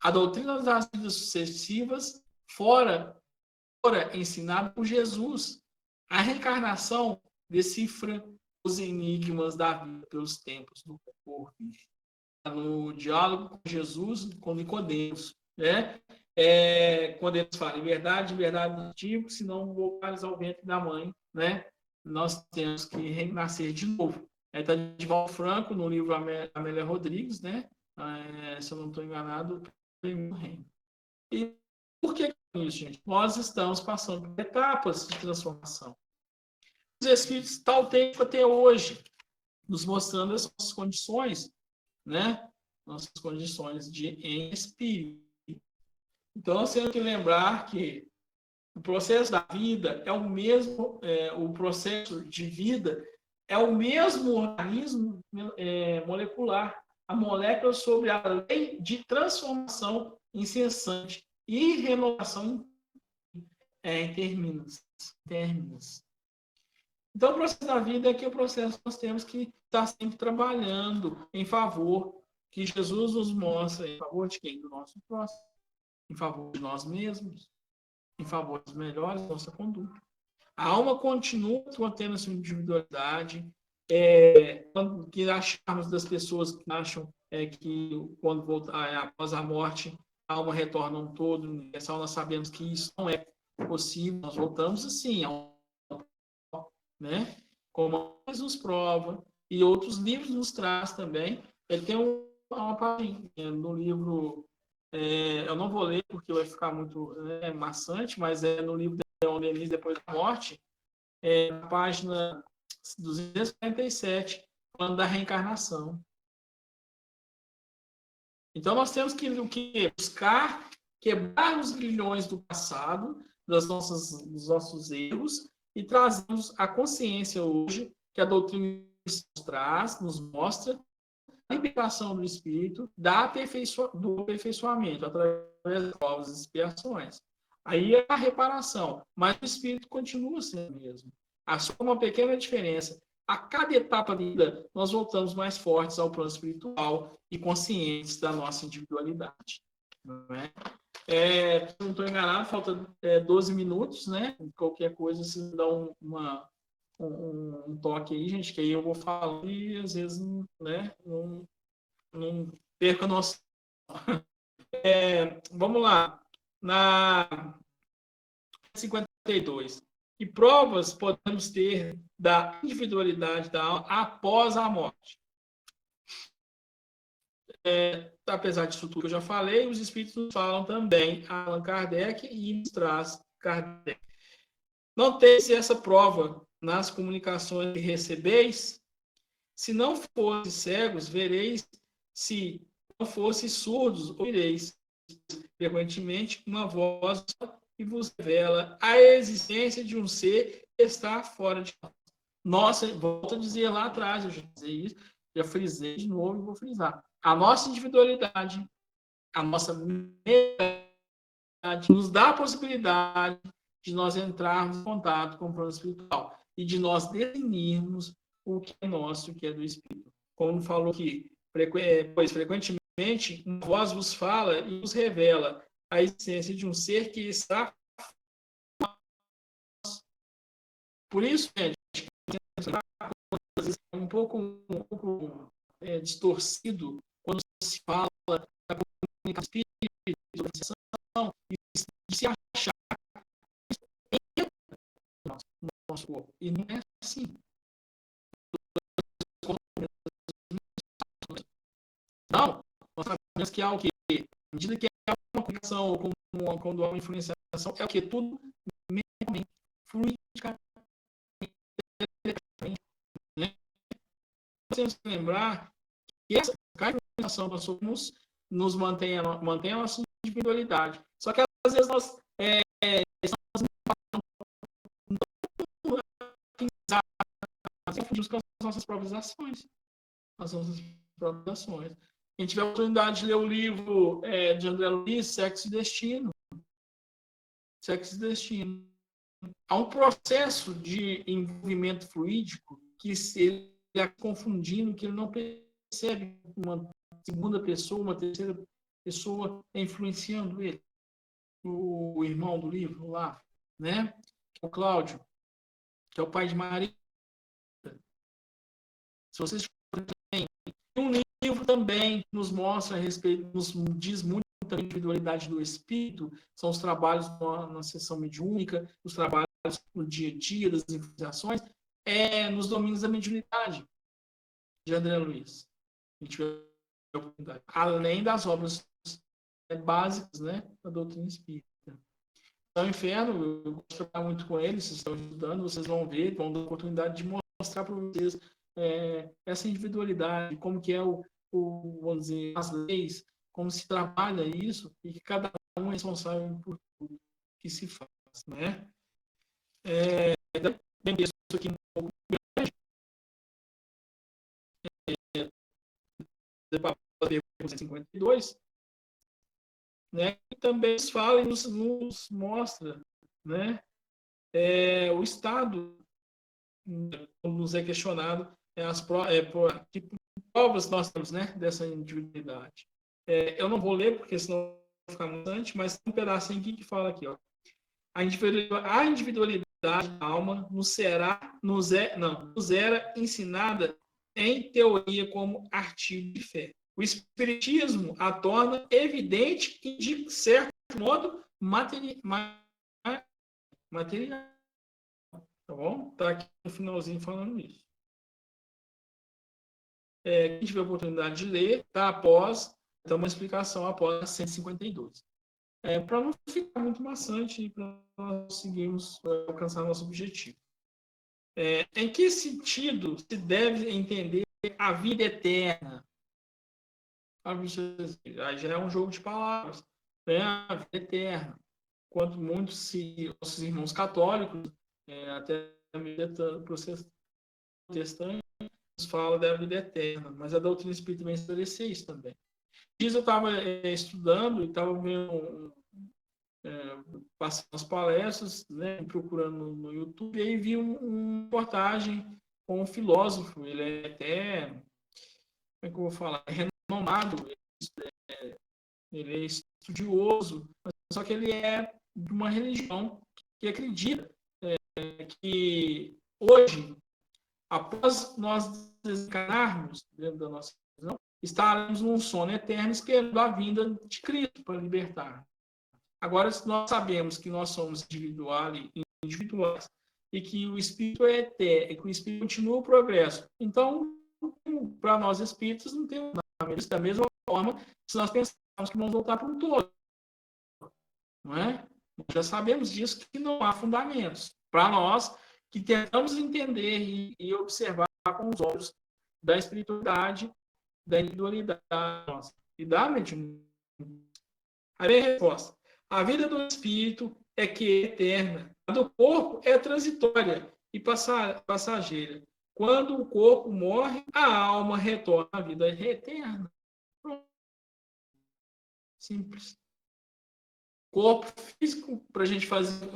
A doutrina das vidas sucessivas, fora ensinada por Jesus. A reencarnação decifra os enigmas da vida pelos tempos do porvir. No diálogo com Jesus, com Nicodemos, né? Quando eles falam, verdade, não digo, se não voltares ao ventre da mãe, né? Nós temos que renascer de novo. Está de Divaldo Franco, no livro Amélia Rodrigues, né? Se eu não estou enganado, reino. E por que isso, gente? Nós estamos passando por etapas de transformação. Os Espíritos estão o tempo até hoje, nos mostrando as nossas condições, né? Nossas condições em espírito. Então, nós temos que lembrar que o processo da vida é o mesmo, o processo de vida é o mesmo organismo molecular. A molécula sobre a lei de transformação incessante e renovação interminável. términos. Então, o processo da vida é que o processo nós temos que estar sempre trabalhando em favor, que Jesus nos mostra, em favor de quem? Do nosso próximo, em favor de nós mesmos, em favor dos melhores da nossa conduta. A alma continua mantendo a sua individualidade, que achamos das pessoas que acham que quando voltar após a morte, a alma retorna a um todo universal, nós sabemos que isso não é possível, nós voltamos assim, né? Como Jesus prova, e outros livros nos traz também. Ele tem uma página no livro, eu não vou ler porque vai ficar muito maçante, mas é no livro de Leon Denis, Depois da Morte, na página 247, falando da reencarnação. Então, nós temos que buscar quebrar os grilhões do passado, dos nossos erros, e trazemos a consciência hoje, que a doutrina nos mostra, a libertação do espírito, do aperfeiçoamento, através das provas e expiações. Aí é a reparação, mas o espírito continua sendo o mesmo. Há só uma pequena diferença. A cada etapa da vida, nós voltamos mais fortes ao plano espiritual e conscientes da nossa individualidade. Não é? Se não estou enganado, falta 12 minutos, né? Qualquer coisa, se dá um toque aí, gente, que aí eu vou falando e às vezes né, não perca a nossa. Vamos lá. Na 52. Que provas podemos ter da individualidade da alma após a morte? Apesar disso tudo que eu já falei, os espíritos nos falam também, Allan Kardec e nos traz Kardec. Não teis essa prova nas comunicações que recebeis? Se não fosse cegos, vereis; se não fosse surdos, ouvireis. Frequentemente, uma voz que vos revela a existência de um ser que está fora de nós. Nossa, volto a dizer lá atrás, eu já dizia isso, já frisei de novo e vou frisar. A nossa individualidade, a nossa mediunidade nos dá a possibilidade de nós entrarmos em contato com o plano espiritual e de nós definirmos o que é nosso e o que é do espírito. Como falou aqui, pois frequentemente uma voz vos fala e vos revela a existência de um ser que está. Por isso, gente, é um pouco distorcido quando se fala da comunicação espírita, da organização, de se achar no nosso corpo. E não é assim. Não, nós sabemos que há o quê? À medida que há uma comunicação ou quando há uma influenciação, é o que? Tudo mentalmente, fluidicamente. Né? Nós temos que lembrar que essa comunicação nós somos, nos mantém a nossa individualidade. Só que às vezes nós confundimos com as nossas próprias ações. As nossas próprias ações. Quem tiver a oportunidade de ler o livro de André Luiz, Sexo e Destino. Sexo e Destino. Há um processo de envolvimento fluídico que ele está confundindo, que ele não percebe uma segunda pessoa, uma terceira pessoa influenciando ele. O irmão do livro lá, né? O Cláudio, que é o pai de Maria. Se vocês têm um livro também que nos mostra a respeito, nos diz muito da individualidade do espírito, são os trabalhos na sessão mediúnica, os trabalhos no dia a dia das influenciações, nos domínios da mediunidade, de André Luiz. A gente vê a oportunidade. Além das obras básicas, né, da doutrina espírita. Então, o Inferno, eu gosto de trabalhar muito com eles, vocês estão estudando, vocês vão ver, vão dar a oportunidade de mostrar para vocês essa individualidade, como que é vamos dizer, as leis, como se trabalha isso, e que cada um é responsável por tudo que se faz, né? Bem, isso aqui um pouco grande. Para a 52, né? E também nos fala e nos mostra, né? o Estado, como nos é questionado, que provas nós temos, né, dessa individualidade. Eu não vou ler, porque senão vai ficar muito, mas tem um pedacinho aqui que fala aqui, ó. A individualidade da alma nos era ensinada em teoria como artigo de fé. O Espiritismo a torna evidente e, de certo modo, material. Tá bom? Está aqui no finalzinho falando isso. Quem tiver a oportunidade de ler, está após, então uma explicação após 152. Para não ficar muito maçante e para nós conseguirmos alcançar nosso objetivo. Em que sentido se deve entender a vida eterna? Aí já é um jogo de palavras. Né? A vida eterna. Quanto muitos nossos irmãos católicos, até protestantes, fala da vida eterna, mas a doutrina espírita vem esclarecer isso também. Eu estava estudando e estava vendo passando as palestras, né, procurando no YouTube, e aí vi uma reportagem com um filósofo, ele é até, como é que eu vou falar, renomado, ele é estudioso, só que ele é de uma religião que acredita que hoje, após nós desencarnarmos dentro da nossa visão, estaremos num sono eterno esperando a vinda de Cristo para libertar. Agora, se nós sabemos que nós somos individuais e que o Espírito é eterno, e que o Espírito continua o progresso, então, para nós espíritas, não tem nada. Da mesma forma, se nós pensarmos que vamos voltar para um todo. Não é? Já sabemos disso, que não há fundamentos. Para nós, que tentamos entender e observar com os olhos da espiritualidade, da individualidade nossa, e da mediunidade. Aí vem a resposta. A vida do espírito é que é eterna. A do corpo é transitória e passageira. Quando o corpo morre, a alma retorna à vida eterna. Simples. Corpo físico, para a gente fazer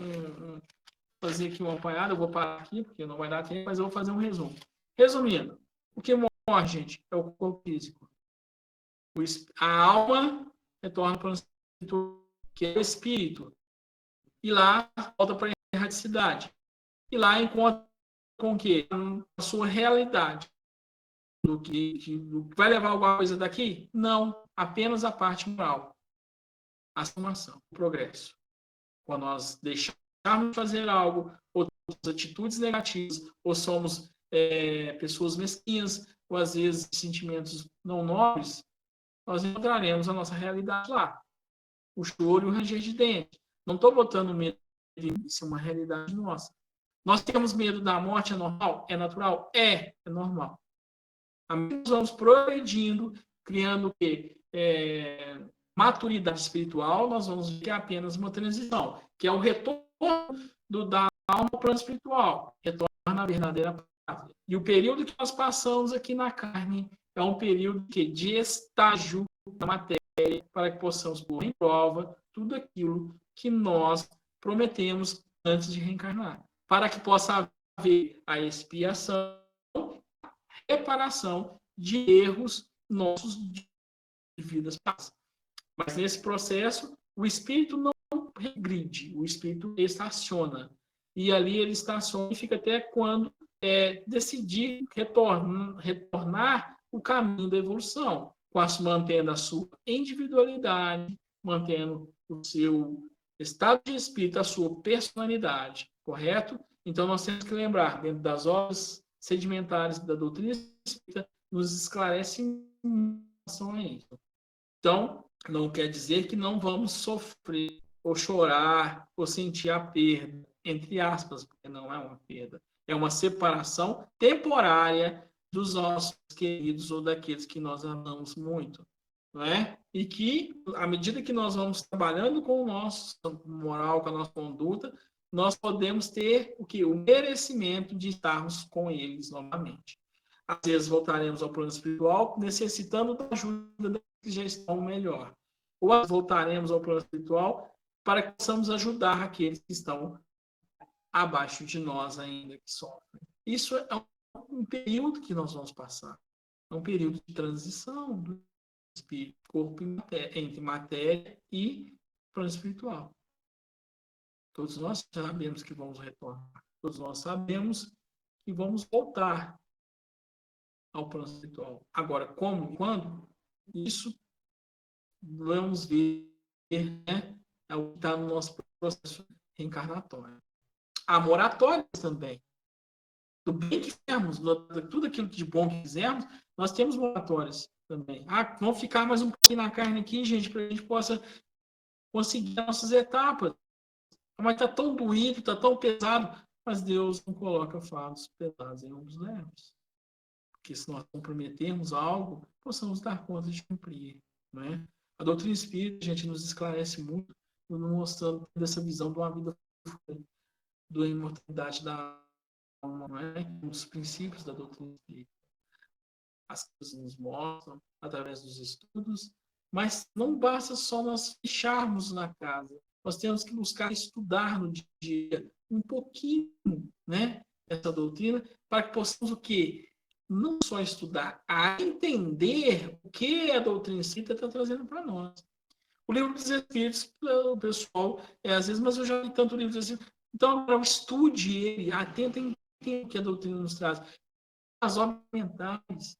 aqui uma apanhada, eu vou parar aqui, porque não vai dar tempo, mas eu vou fazer um resumo. Resumindo, o que morre, gente, é o corpo físico. A alma retorna para o que é o espírito. E lá volta para a erraticidade. E lá encontra com o quê? A sua realidade. Do que vai levar alguma coisa daqui? Não. Apenas a parte moral. A formação, o progresso. Quando nós deixarmos de fazer algo, ou atitudes negativas, ou somos pessoas mesquinhas, ou às vezes sentimentos não nobres, nós encontraremos a nossa realidade lá. O choro e o ranger de dente. Não estou botando medo disso, é uma realidade nossa. Nós temos medo da morte, é normal? É natural? É normal. Nós vamos progredindo, criando o quê? Maturidade espiritual, nós vamos ver que é apenas uma transição, que é o retorno da alma para o espiritual, retorno à verdadeira pátria. E o período que nós passamos aqui na carne é um período de estágio da matéria, para que possamos pôr em prova tudo aquilo que nós prometemos antes de reencarnar, para que possa haver a expiação, a reparação de erros nossos de vidas passadas. Mas nesse processo, o espírito não regride, o espírito estaciona. E ali ele estaciona e fica até quando decidir retornar o caminho da evolução, mantendo a sua individualidade, mantendo o seu estado de espírito, a sua personalidade, correto? Então, nós temos que lembrar, dentro das obras sedimentares da doutrina espírita, nos esclarece em relação a isso. Então, não quer dizer que não vamos sofrer, ou chorar, ou sentir a perda, entre aspas, porque não é uma perda. É uma separação temporária dos nossos queridos ou daqueles que nós amamos muito. Não é? E que, à medida que nós vamos trabalhando com o nosso moral, com a nossa conduta, nós podemos ter o merecimento de estarmos com eles novamente. Às vezes voltaremos ao plano espiritual necessitando da ajuda daqueles que já estão melhor. Ou voltaremos ao plano espiritual para que possamos ajudar aqueles que estão abaixo de nós ainda que sofrem. Isso é um período que nós vamos passar. É um período de transição do espírito, corpo entre matéria e plano espiritual. Todos nós sabemos que vamos retornar. Todos nós sabemos que vamos voltar ao plano espiritual. Agora, como e quando? Isso vamos ver, né? É o que está no nosso processo reencarnatório. Há moratórias também. Do bem que fizermos, tudo aquilo de bom que fizermos, nós temos moratórias também. Vamos ficar mais um pouquinho na carne aqui, gente, para a gente possa conseguir nossas etapas. Mas está tão doído, está tão pesado, mas Deus não coloca fardos pesados em ombros leves. Porque se nós comprometermos algo, possamos dar conta de cumprir. Não é? A doutrina espírita, a gente nos esclarece muito, nos mostrando essa visão de uma vida da imortalidade da alma, não é? Os princípios da doutrina espírita. As coisas nos mostram através dos estudos, mas não basta só nós fecharmos na casa. Nós temos que buscar estudar no dia um pouquinho, né, essa doutrina, para que possamos o quê? Não só estudar, a entender o que a doutrina espírita está trazendo para nós. O livro dos Espíritos, o pessoal, às vezes, mas eu já li tanto o livro dos Espíritos. Então, agora, estude ele, atenta em o que a doutrina nos traz. As obras mentais.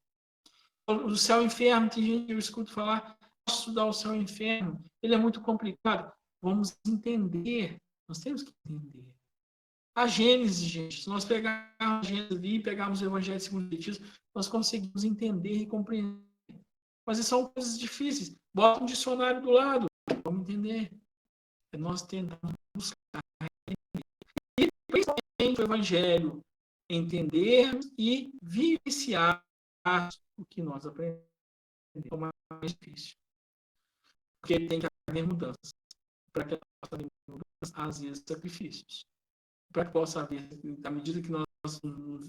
O céu e o inferno, tem gente que eu escuto falar, posso estudar o céu e o inferno, ele é muito complicado. Vamos entender, nós temos que entender. A Gênesis, gente, se nós pegarmos a Gênesis ali e pegarmos o Evangelho segundo o Espiritismo, nós conseguimos entender e compreender. Mas são coisas difíceis. Bota um dicionário do lado, vamos entender. Nós tentamos buscar entender. E principalmente o Evangelho, entender e vivenciar o que nós aprendemos. É o mais difícil. Porque tem que haver mudanças. Para que possa haver mudanças, às vezes sacrifícios. Para que possa haver, à medida que nós nos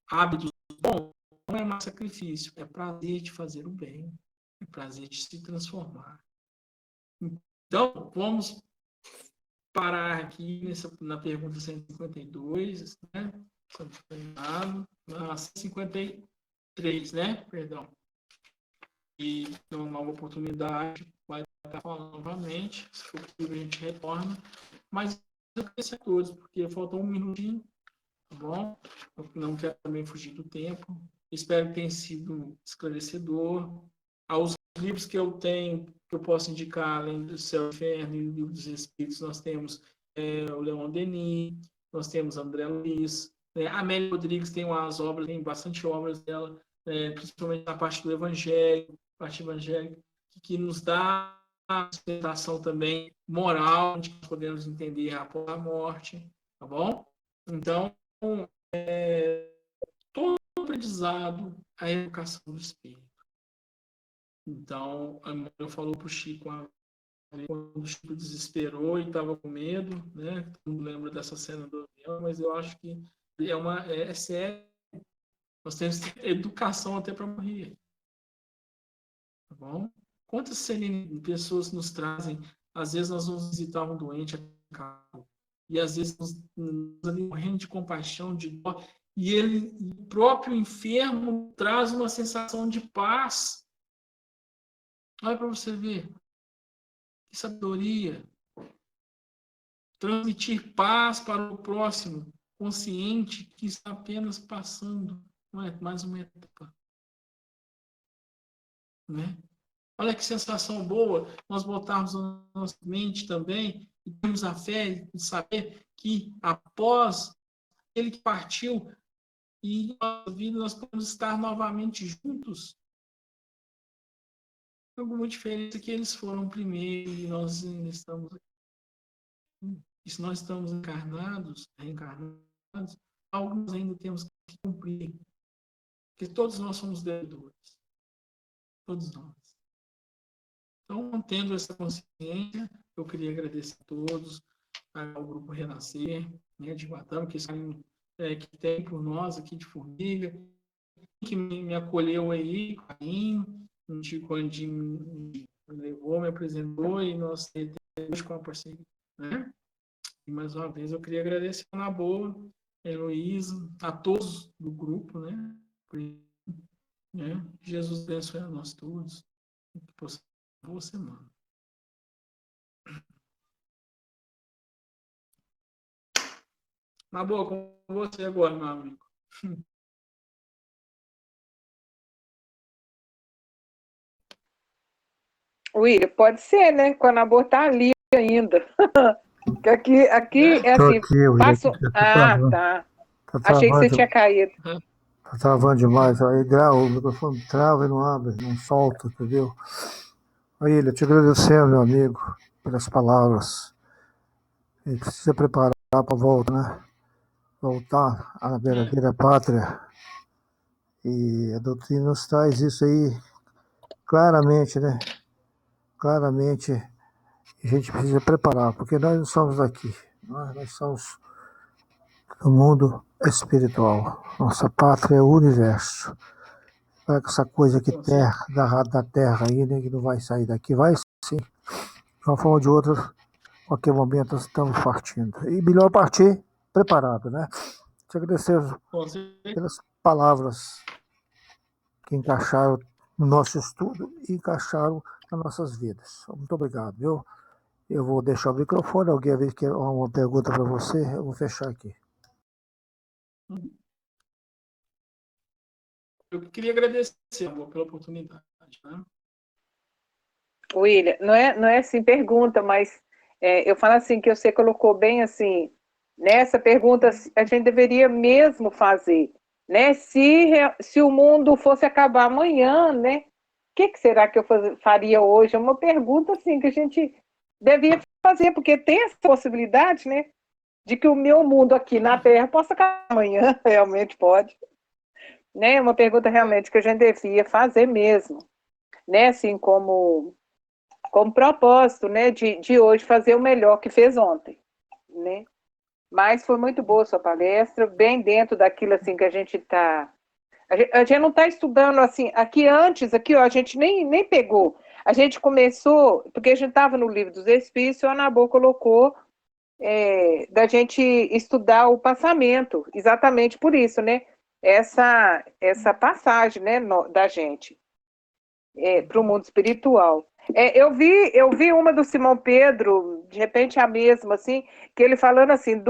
hábitos bons, não é mais sacrifício, é prazer de fazer o bem, é prazer de se transformar. Então, vamos parar aqui na pergunta 152, né? Na 153, né? Perdão. E uma nova oportunidade, vai estar falando novamente, se for possível a gente retorna, mas eu agradeço a todos, porque faltou um minutinho, tá bom? Eu não quero também fugir do tempo, espero que tenha sido esclarecedor. Aos livros que eu tenho, que eu posso indicar, além do Céu e Inferno e o Livro dos Espíritos, nós temos o Leon Denis, nós temos André Luiz, a Amélia Rodrigues tem umas obras, tem bastante obras dela, principalmente na parte do Evangelho, parte evangélica, que nos dá a sustentação também moral, onde podemos entender após a morte, tá bom? Então, todo aprendizado, a educação do espírito. Então, a mãe falou para o Chico, quando o Chico desesperou e estava com medo, né? Todo mundo lembra dessa cena do avião, mas eu acho que é sério. Nós temos que ter educação até para morrer. Tá bom? Quantas pessoas nos trazem? Às vezes nós vamos visitar um doente e às vezes nos ali morrendo de compaixão, de dó, e ele, o próprio enfermo, traz uma sensação de paz. Olha para você ver. Que sabedoria. Transmitir paz para o próximo, consciente que está apenas passando, não é mais uma etapa. Né? Olha que sensação boa nós botarmos na nossa mente também e temos a fé de saber que após ele que partiu e em nossa vida nós podemos estar novamente juntos. Alguma diferença que eles foram primeiro e nós ainda estamos aqui. E se nós estamos encarnados, reencarnados, alguns ainda temos que cumprir. Porque todos nós somos devedores. Todos nós. Então, tendo essa consciência, eu queria agradecer a todos, ao Grupo Renascer, né, de Guatama, que tem por nós aqui de Formiga, que me acolheu aí, carinho, o Chico Andim me levou, me apresentou, e nós temos com a parceria. Né? E mais uma vez eu queria agradecer a Ana Boa, a Heloísa, a todos do grupo, né? Jesus abençoe a nós todos. Que possa ter uma boa semana. Na boa, com você agora, meu amigo. William, pode ser, né? Quando a boa tá ali ainda. Que aqui é Tô assim, aqui, William. passo. Tá Ah, travando. tá. Tá Achei que você travando, tinha caído. tá travando demais. Aí grava, o microfone trava e não abre, não solta, entendeu? Aí, William, te agradecendo, meu amigo, pelas palavras. A gente precisa preparar para volta, né? Voltar à verdadeira pátria. E a doutrina nos traz isso aí claramente, né? Claramente, a gente precisa preparar, porque nós não somos daqui. Nós somos do mundo espiritual. Nossa pátria é o universo. Para com essa coisa que terra, da terra aí, né, que não vai sair daqui, vai sim. De uma forma ou de outra, a qualquer momento nós estamos partindo. E melhor partir preparado, né? Te agradecer pelas palavras que encaixaram no nosso estudo e encaixaram nas nossas vidas. Muito obrigado, viu? Eu vou deixar o microfone, alguém quer uma pergunta para você, eu vou fechar aqui. Eu queria agradecer, amor, pela oportunidade. Né? William, não é assim pergunta, mas eu falo assim que você colocou bem assim, nessa pergunta a gente deveria mesmo fazer, né? Se o mundo fosse acabar amanhã, né? O que será que eu faria hoje? É uma pergunta assim que a gente devia fazer, porque tem essa possibilidade, né? De que o meu mundo aqui na Terra possa acabar amanhã, realmente pode. Né? É uma pergunta realmente que a gente devia fazer mesmo, né? Assim como propósito, né, de hoje fazer o melhor que fez ontem, né? Mas foi muito boa a sua palestra, bem dentro daquilo assim que a gente está. A gente não está estudando assim, aqui antes, aqui ó, a gente nem pegou. A gente começou, porque a gente estava no livro dos Espíritos, e o Anabô colocou da gente estudar o passamento, exatamente por isso, né? Essa passagem, né, da gente para o mundo espiritual. Eu vi uma do Simão Pedro, de repente a mesma, assim, que ele falando assim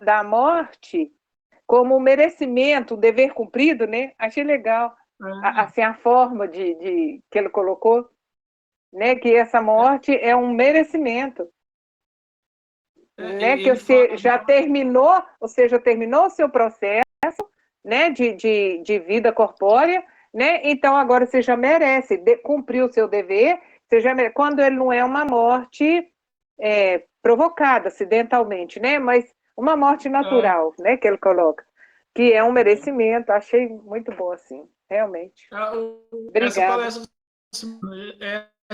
da morte como um merecimento, um dever cumprido, né? Achei legal, assim, a forma que ele colocou, né? Que essa morte é um merecimento, né? Que você já terminou, ou seja, terminou o seu processo, né? De vida corpórea, né? Então agora você já merece cumprir o seu dever. Você já merece, quando ele não é uma morte provocada acidentalmente, né? Mas uma morte natural, né? Que ele coloca, que é um merecimento. Achei muito bom assim, realmente. Essa Obrigada. palestra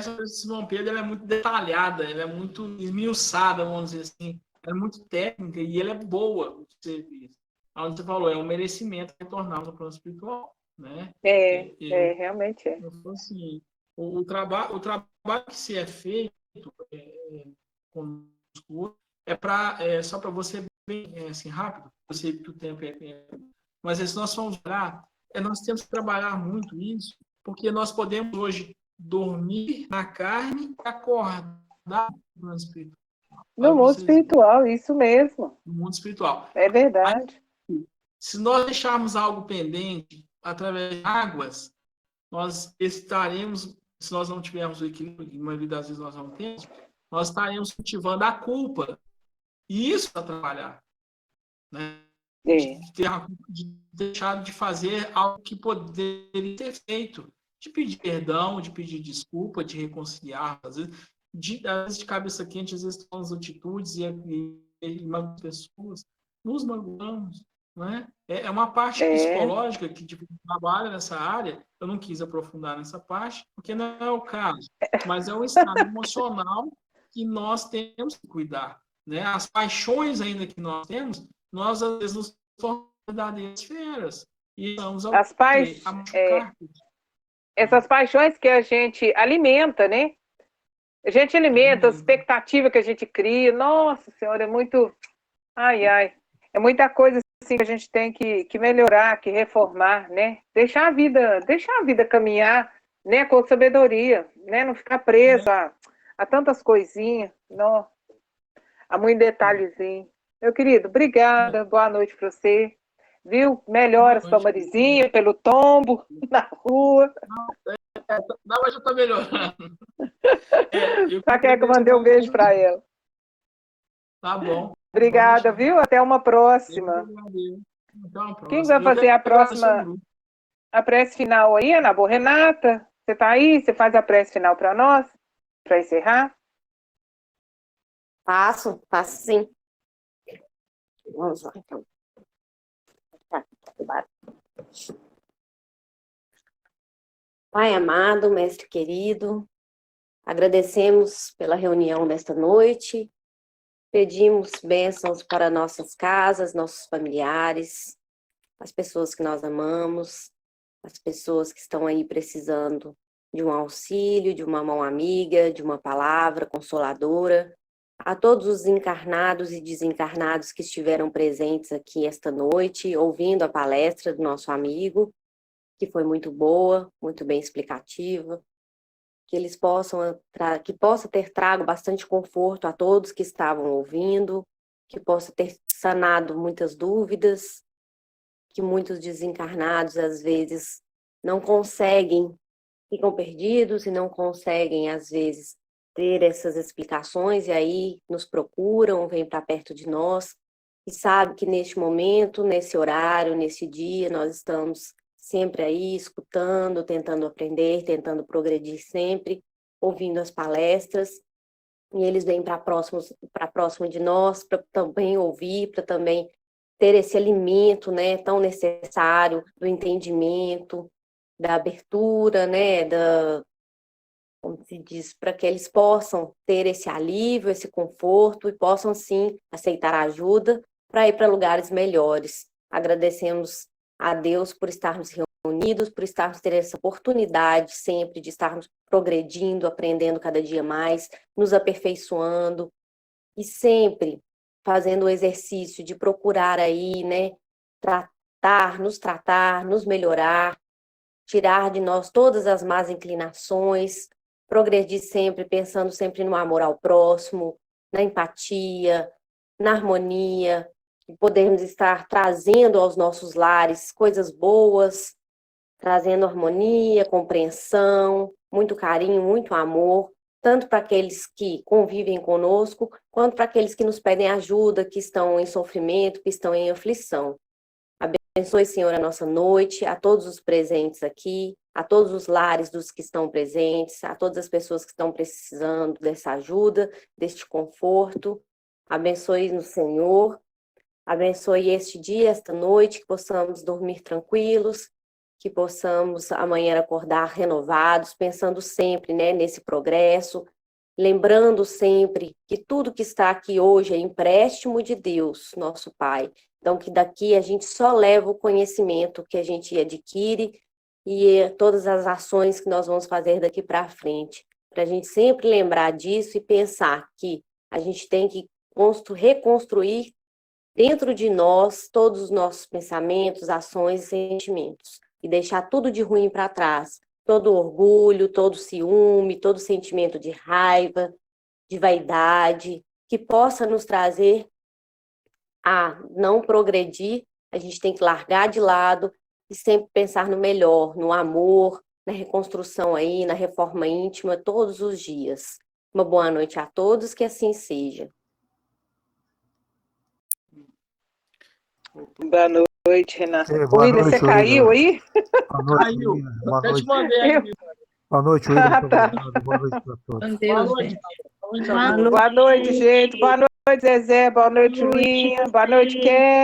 do Simão Pedro ela é muito detalhada, ela é muito esmiuçada, vamos dizer assim, ela é muito técnica e ela é boa o serviço. Onde você falou, é um merecimento retornar no plano espiritual, né? Realmente é. Assim, o trabalho que se é feito conosco só para você bem assim rápido, eu sei que o tempo mas se nós formos olhar, nós temos que trabalhar muito isso, porque nós podemos hoje dormir na carne e acordar no plano espiritual. No mundo espiritual, isso mesmo. No mundo espiritual. É verdade. Aí, se nós deixarmos algo pendente através de águas, nós estaremos, se nós não tivermos o equilíbrio, e a maioria das vezes nós não temos, nós estaremos cultivando a culpa. E isso vai atrapalhar. Né? De deixar de fazer algo que poderia ter feito. De pedir perdão, de pedir desculpa, de reconciliar. Às vezes de cabeça quente, às vezes tomamos atitudes e magoamos pessoas. Nos magoamos. Né? É uma parte psicológica que trabalha nessa área. Eu não quis aprofundar nessa parte, porque não é o caso. Mas é um estado emocional que nós temos que cuidar. Né? As paixões ainda que nós temos, nós às vezes nos tornamos verdadeiras feras. E vamos ao essas paixões que a gente alimenta, né? A gente alimenta a expectativa que a gente cria. Nossa Senhora, é muito Ai, ai. É muita coisa assim que a gente tem que melhorar, que reformar, né? Deixar a vida caminhar, né, com sabedoria, né? Não ficar preso a tantas coisinhas, não, a muito detalhezinho. Meu querido, obrigada, boa noite para você. Viu? Boa Melhoras para noite. Marizinha, pelo tombo na rua. Não, mas já tá melhorando. Eu Pra que que eu agradeço mandei um mais beijo uma para vez. ela. Tá bom. Pode Obrigada, deixar. viu? Até uma Eu que próxima. agradeço. Até uma Quem vai próxima. Eu que fazer a agradeço ao próxima, grupo. a prece final aí, Ana? Boa, Renata, você tá aí? Você faz a prece final para nós? Para encerrar? Faço sim. Vamos lá, então. Tá. Pai amado, mestre querido, agradecemos pela reunião desta noite, pedimos bênçãos para nossas casas, nossos familiares, as pessoas que nós amamos, as pessoas que estão aí precisando de um auxílio, de uma mão amiga, de uma palavra consoladora, a todos os encarnados e desencarnados que estiveram presentes aqui esta noite, ouvindo a palestra do nosso amigo, que foi muito boa, muito bem explicativa, que eles que possa ter trago bastante conforto a todos que estavam ouvindo, que possa ter sanado muitas dúvidas, que muitos desencarnados às vezes não conseguem, ficam perdidos e não conseguem às vezes ter essas explicações e aí nos procuram, vêm para perto de nós e sabe que neste momento, nesse horário, nesse dia, nós estamos sempre aí escutando, tentando aprender, tentando progredir sempre, ouvindo as palestras, e eles vêm para próximo de nós, para também ouvir, para também ter esse alimento, né, tão necessário do entendimento, da abertura, né, como se diz, para que eles possam ter esse alívio, esse conforto e possam sim aceitar a ajuda para ir para lugares melhores. Agradecemos a Deus por estarmos reunidos, por estarmos tendo essa oportunidade sempre de estarmos progredindo, aprendendo cada dia mais, nos aperfeiçoando e sempre fazendo o exercício de procurar aí, né, tratar, nos melhorar, tirar de nós todas as más inclinações, progredir sempre, pensando sempre no amor ao próximo, na empatia, na harmonia, e podermos estar trazendo aos nossos lares coisas boas, trazendo harmonia, compreensão, muito carinho, muito amor, tanto para aqueles que convivem conosco, quanto para aqueles que nos pedem ajuda, que estão em sofrimento, que estão em aflição. Abençoe, Senhor, a nossa noite, a todos os presentes aqui, a todos os lares dos que estão presentes, a todas as pessoas que estão precisando dessa ajuda, deste conforto. Abençoe no Senhor, abençoe este dia, esta noite, que possamos dormir tranquilos, que possamos amanhã acordar renovados, pensando sempre, né, nesse progresso, lembrando sempre que tudo que está aqui hoje é empréstimo de Deus, nosso Pai. Então, que daqui a gente só leva o conhecimento que a gente adquire e todas as ações que nós vamos fazer daqui para frente. Para a gente sempre lembrar disso e pensar que a gente tem que reconstruir dentro de nós todos os nossos pensamentos, ações e sentimentos. E deixar tudo de ruim para trás. Todo orgulho, todo ciúme, todo sentimento de raiva, de vaidade, que possa nos trazer a não progredir, a gente tem que largar de lado e sempre pensar no melhor, no amor, na reconstrução aí, na reforma íntima, todos os dias. Uma boa noite a todos, que assim seja. Boa noite, Renata. Boa William, noite, você caiu William. aí? Boa noite, Caiu. William. Boa Eu te noite. mandei aí. Boa noite, William. Ah, Muito tá. obrigado. Boa noite para todos. Boa noite. Boa noite a Boa todos. Boa noite, gente. Boa noite, Zezé. Boa noite, Julinha. Boa noite, Ken.